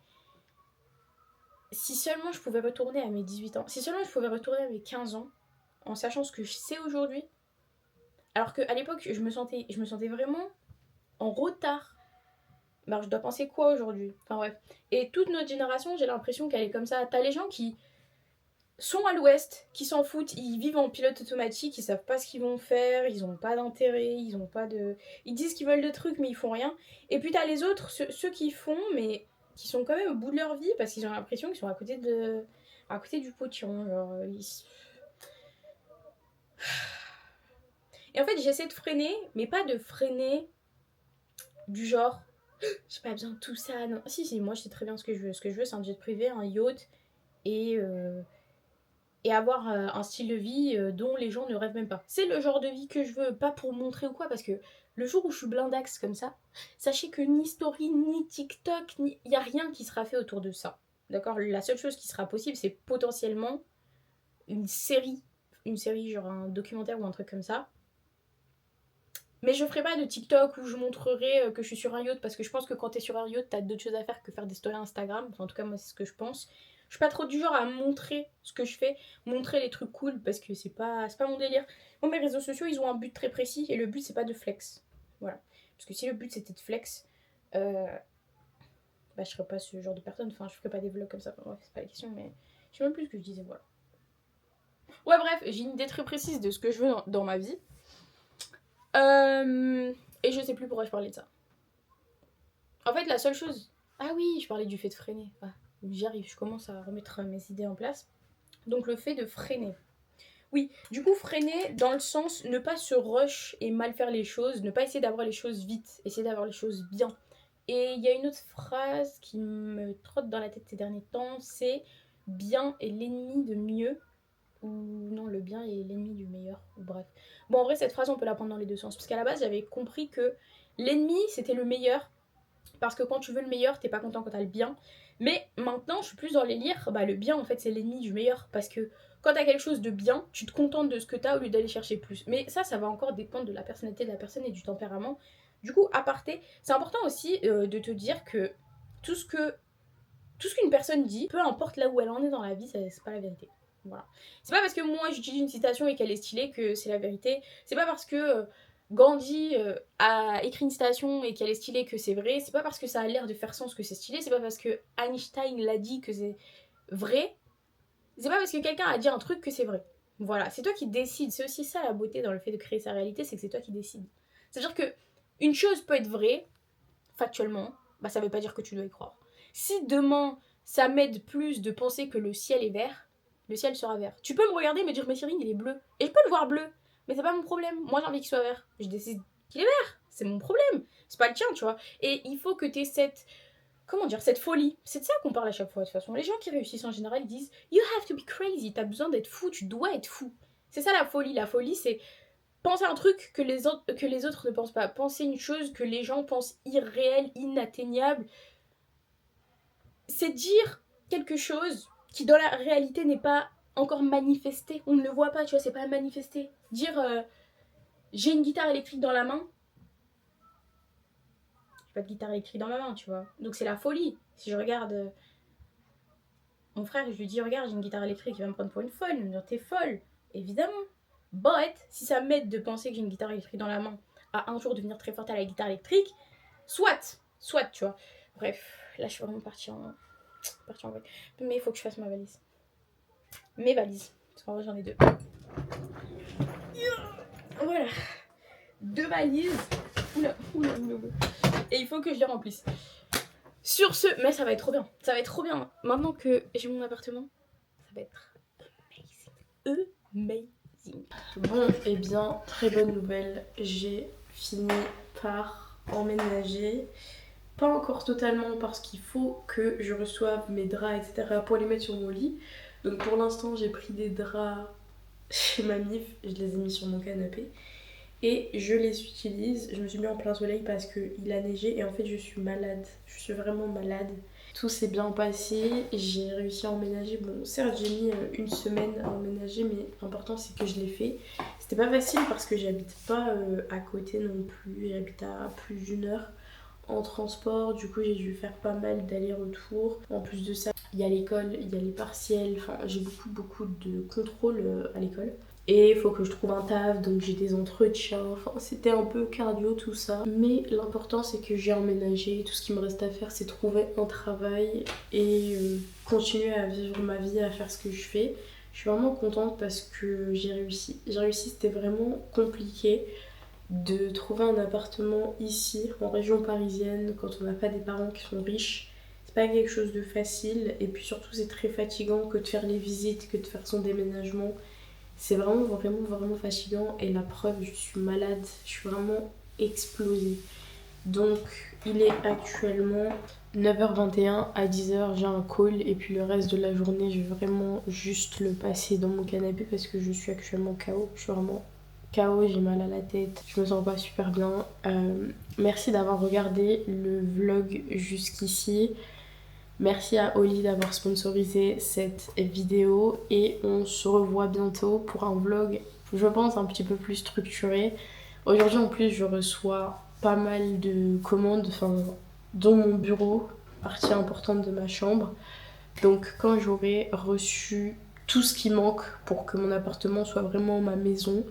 si seulement je pouvais retourner à mes 18 ans, si seulement je pouvais retourner à mes 15 ans, en sachant ce que je sais aujourd'hui, alors qu'à l'époque, je me sentais vraiment en retard. Alors je dois penser quoi aujourd'hui? Enfin bref. Et toute notre génération, j'ai l'impression qu'elle est comme ça. T'as les gens qui sont à l'ouest, qui s'en foutent, ils vivent en pilote automatique, ils savent pas ce qu'ils vont faire, ils ont pas d'intérêt, ils ont pas de... Ils disent qu'ils veulent des trucs mais ils font rien. Et puis t'as les autres, ceux qui font, mais qui sont quand même au bout de leur vie parce qu'ils ont l'impression qu'ils sont à côté du potiron. Genre, Et en fait j'essaie de freiner, mais pas de freiner du genre j'ai pas besoin de tout ça, non. Si, moi je sais très bien ce que je veux. Ce que je veux, c'est un jet privé, un yacht et, avoir un style de vie dont les gens ne rêvent même pas. C'est le genre de vie que je veux, pas pour montrer ou quoi, parce que le jour où je suis blindax comme ça, sachez que ni story, ni TikTok, il n'y a rien qui sera fait autour de ça. D'accord? La seule chose qui sera possible, c'est potentiellement une série, genre un documentaire ou un truc comme ça. Mais je ferai pas de TikTok où je montrerai que je suis sur un yacht parce que je pense que quand t'es sur un yacht, t'as d'autres choses à faire que faire des stories Instagram. Enfin, en tout cas, moi, c'est ce que je pense. Je suis pas trop du genre à montrer ce que je fais, montrer les trucs cool parce que c'est pas mon délire. Moi, mes réseaux sociaux, ils ont un but très précis et le but, c'est pas de flex. Voilà. Parce que si le but c'était de flex, bah, je serais pas ce genre de personne. Enfin, je ferais pas des vlogs comme ça. Enfin, bref, c'est pas la question, mais je sais même plus ce que je disais. Voilà. Ouais, bref, j'ai une idée très précise de ce que je veux dans ma vie. Et je sais plus pourquoi je parlais de ça. En fait, la seule chose... Ah oui, je parlais du fait de freiner. Ah, j'y arrive, je commence à remettre mes idées en place. Donc le fait de freiner. Oui, du coup, freiner dans le sens ne pas se rush et mal faire les choses, ne pas essayer d'avoir les choses vite, essayer d'avoir les choses bien. Et il y a une autre phrase qui me trotte dans la tête ces derniers temps, c'est bien est l'ennemi de mieux. Ou non, le bien est l'ennemi du meilleur, ou bref. Bon, en vrai, cette phrase, on peut la prendre dans les deux sens. Parce qu'à la base, j'avais compris que l'ennemi, c'était le meilleur. Parce que quand tu veux le meilleur, t'es pas content quand t'as le bien. Mais maintenant, je suis plus dans les lire. Bah, le bien, en fait, c'est l'ennemi du meilleur. Parce que quand t'as quelque chose de bien, tu te contentes de ce que t'as au lieu d'aller chercher plus. Mais ça va encore dépendre de la personnalité de la personne et du tempérament. Du coup, à parté, c'est important aussi de te dire que tout ce qu'une personne dit, peu importe là où elle en est dans la vie, c'est pas la vérité. Voilà. C'est pas parce que moi j'utilise une citation et qu'elle est stylée que c'est la vérité. C'est pas parce que Gandhi a écrit une citation et qu'elle est stylée que c'est vrai. C'est pas parce que ça a l'air de faire sens que c'est stylé. C'est pas parce que Einstein l'a dit que c'est vrai. C'est pas parce que quelqu'un a dit un truc que c'est vrai. Voilà, c'est toi qui décides. C'est aussi ça la beauté dans le fait de créer sa réalité, c'est que c'est toi qui décides. C'est-à-dire que une chose peut être vraie, factuellement, bah ça veut pas dire que tu dois y croire. Si demain ça m'aide plus de penser que le ciel est vert, le ciel sera vert. Tu peux me regarder et me dire mais Cyrine il est bleu. Et je peux le voir bleu. Mais c'est pas mon problème. Moi j'ai envie qu'il soit vert. Je décide qu'il est vert. C'est mon problème. C'est pas le tien, tu vois. Et il faut que t'aies cette comment dire, cette folie. C'est de ça qu'on parle à chaque fois de toute façon. Les gens qui réussissent en général ils disent you have to be crazy, t'as besoin d'être fou, tu dois être fou. C'est ça la folie. La folie c'est penser un truc que les autres ne pensent pas. Penser une chose que les gens pensent irréelle, inatteignable. C'est dire quelque chose qui dans la réalité n'est pas encore manifesté. On ne le voit pas, tu vois, c'est pas manifesté. Dire j'ai une guitare électrique dans la main. J'ai pas de guitare électrique dans ma main, tu vois. Donc c'est la folie. Si je regarde mon frère, je lui dis regarde, j'ai une guitare électrique, il va me prendre pour une folle. Il va me dire t'es folle, évidemment. But si ça m'aide de penser que j'ai une guitare électrique dans la main, à un jour devenir très forte à la guitare électrique, soit, tu vois. Bref, là je suis vraiment partie en vrille. Mais il faut que je fasse ma valise. Mes valises, parce qu'en vrai j'en ai 2. Voilà, 2 valises. Oula. Et il faut que je les remplisse. Sur ce, mais ça va être trop bien. Ça va être trop bien. Maintenant que j'ai mon appartement, ça va être amazing. Bon, et bien, très bonne nouvelle. J'ai fini par emménager. Pas encore totalement parce qu'il faut que je reçoive mes draps, etc. pour les mettre sur mon lit. Donc pour l'instant, j'ai pris des draps chez Mamif. Je les ai mis sur mon canapé. Et je les utilise. Je me suis mis en plein soleil parce qu'il a neigé et en fait je suis malade. Je suis vraiment malade. Tout s'est bien passé. J'ai réussi à emménager. Bon, certes j'ai mis une semaine à emménager, mais l'important c'est que je l'ai fait. C'était pas facile parce que j'habite pas à côté non plus. J'habite à plus d'1 heure en transport. Du coup j'ai dû faire pas mal d'allers-retours. En plus de ça, il y a l'école, il y a les partiels. Enfin j'ai beaucoup de contrôles à l'école. Et il faut que je trouve un taf, donc j'ai des entretiens, enfin c'était un peu cardio tout ça. Mais l'important c'est que j'ai emménagé, tout ce qui me reste à faire c'est trouver un travail et continuer à vivre ma vie, à faire ce que je fais. Je suis vraiment contente parce que j'ai réussi. C'était vraiment compliqué de trouver un appartement ici, en région parisienne, quand on n'a pas des parents qui sont riches. C'est pas quelque chose de facile et puis surtout c'est très fatigant que de faire les visites, que de faire son déménagement. C'est vraiment fatigant et la preuve, je suis malade, je suis vraiment explosée. Donc il est actuellement 9h21, à 10h j'ai un call et puis le reste de la journée je vais vraiment juste le passer dans mon canapé parce que je suis actuellement KO. Je suis vraiment KO, j'ai mal à la tête, je me sens pas super bien. Merci d'avoir regardé le vlog jusqu'ici. Merci à Oli d'avoir sponsorisé cette vidéo et on se revoit bientôt pour un vlog, je pense, un petit peu plus structuré. Aujourd'hui en plus je reçois pas mal de commandes, dans mon bureau, partie importante de ma chambre. Donc quand j'aurai reçu tout ce qui manque pour que mon appartement soit vraiment ma maison,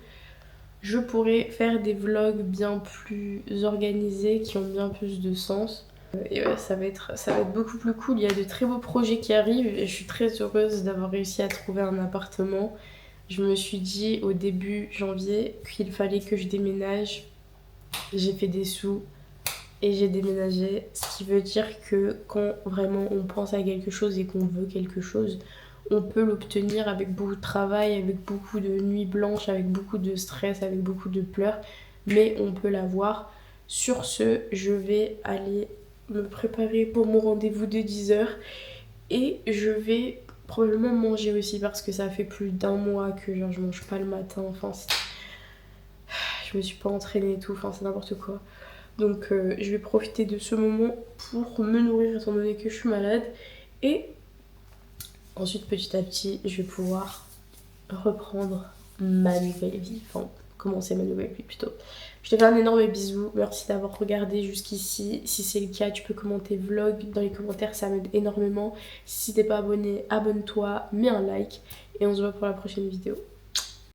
je pourrai faire des vlogs bien plus organisés qui ont bien plus de sens. Et ouais, ça va être beaucoup plus cool. Il y a de très beaux projets qui arrivent et je suis très heureuse d'avoir réussi à trouver un appartement. Je me suis dit au début janvier qu'il fallait que je déménage. J'ai fait des sous et j'ai déménagé. Ce qui veut dire que quand vraiment on pense à quelque chose et qu'on veut quelque chose, on peut l'obtenir avec beaucoup de travail, avec beaucoup de nuits blanches, avec beaucoup de stress, avec beaucoup de pleurs. Mais on peut l'avoir. Sur ce, je vais aller me préparer pour mon rendez-vous de 10h et je vais probablement manger aussi parce que ça fait plus d'1 mois que je mange pas le matin, je me suis pas entraînée et tout, c'est n'importe quoi. Donc je vais profiter de ce moment pour me nourrir étant donné que je suis malade et ensuite petit à petit je vais pouvoir reprendre ma nouvelle vie, commencer ma nouvelle vie plutôt. Je te fais un énorme bisou, merci d'avoir regardé jusqu'ici. Si c'est le cas, tu peux commenter vlog dans les commentaires, ça m'aide énormément. Si t'es pas abonné, abonne-toi, mets un like et on se voit pour la prochaine vidéo.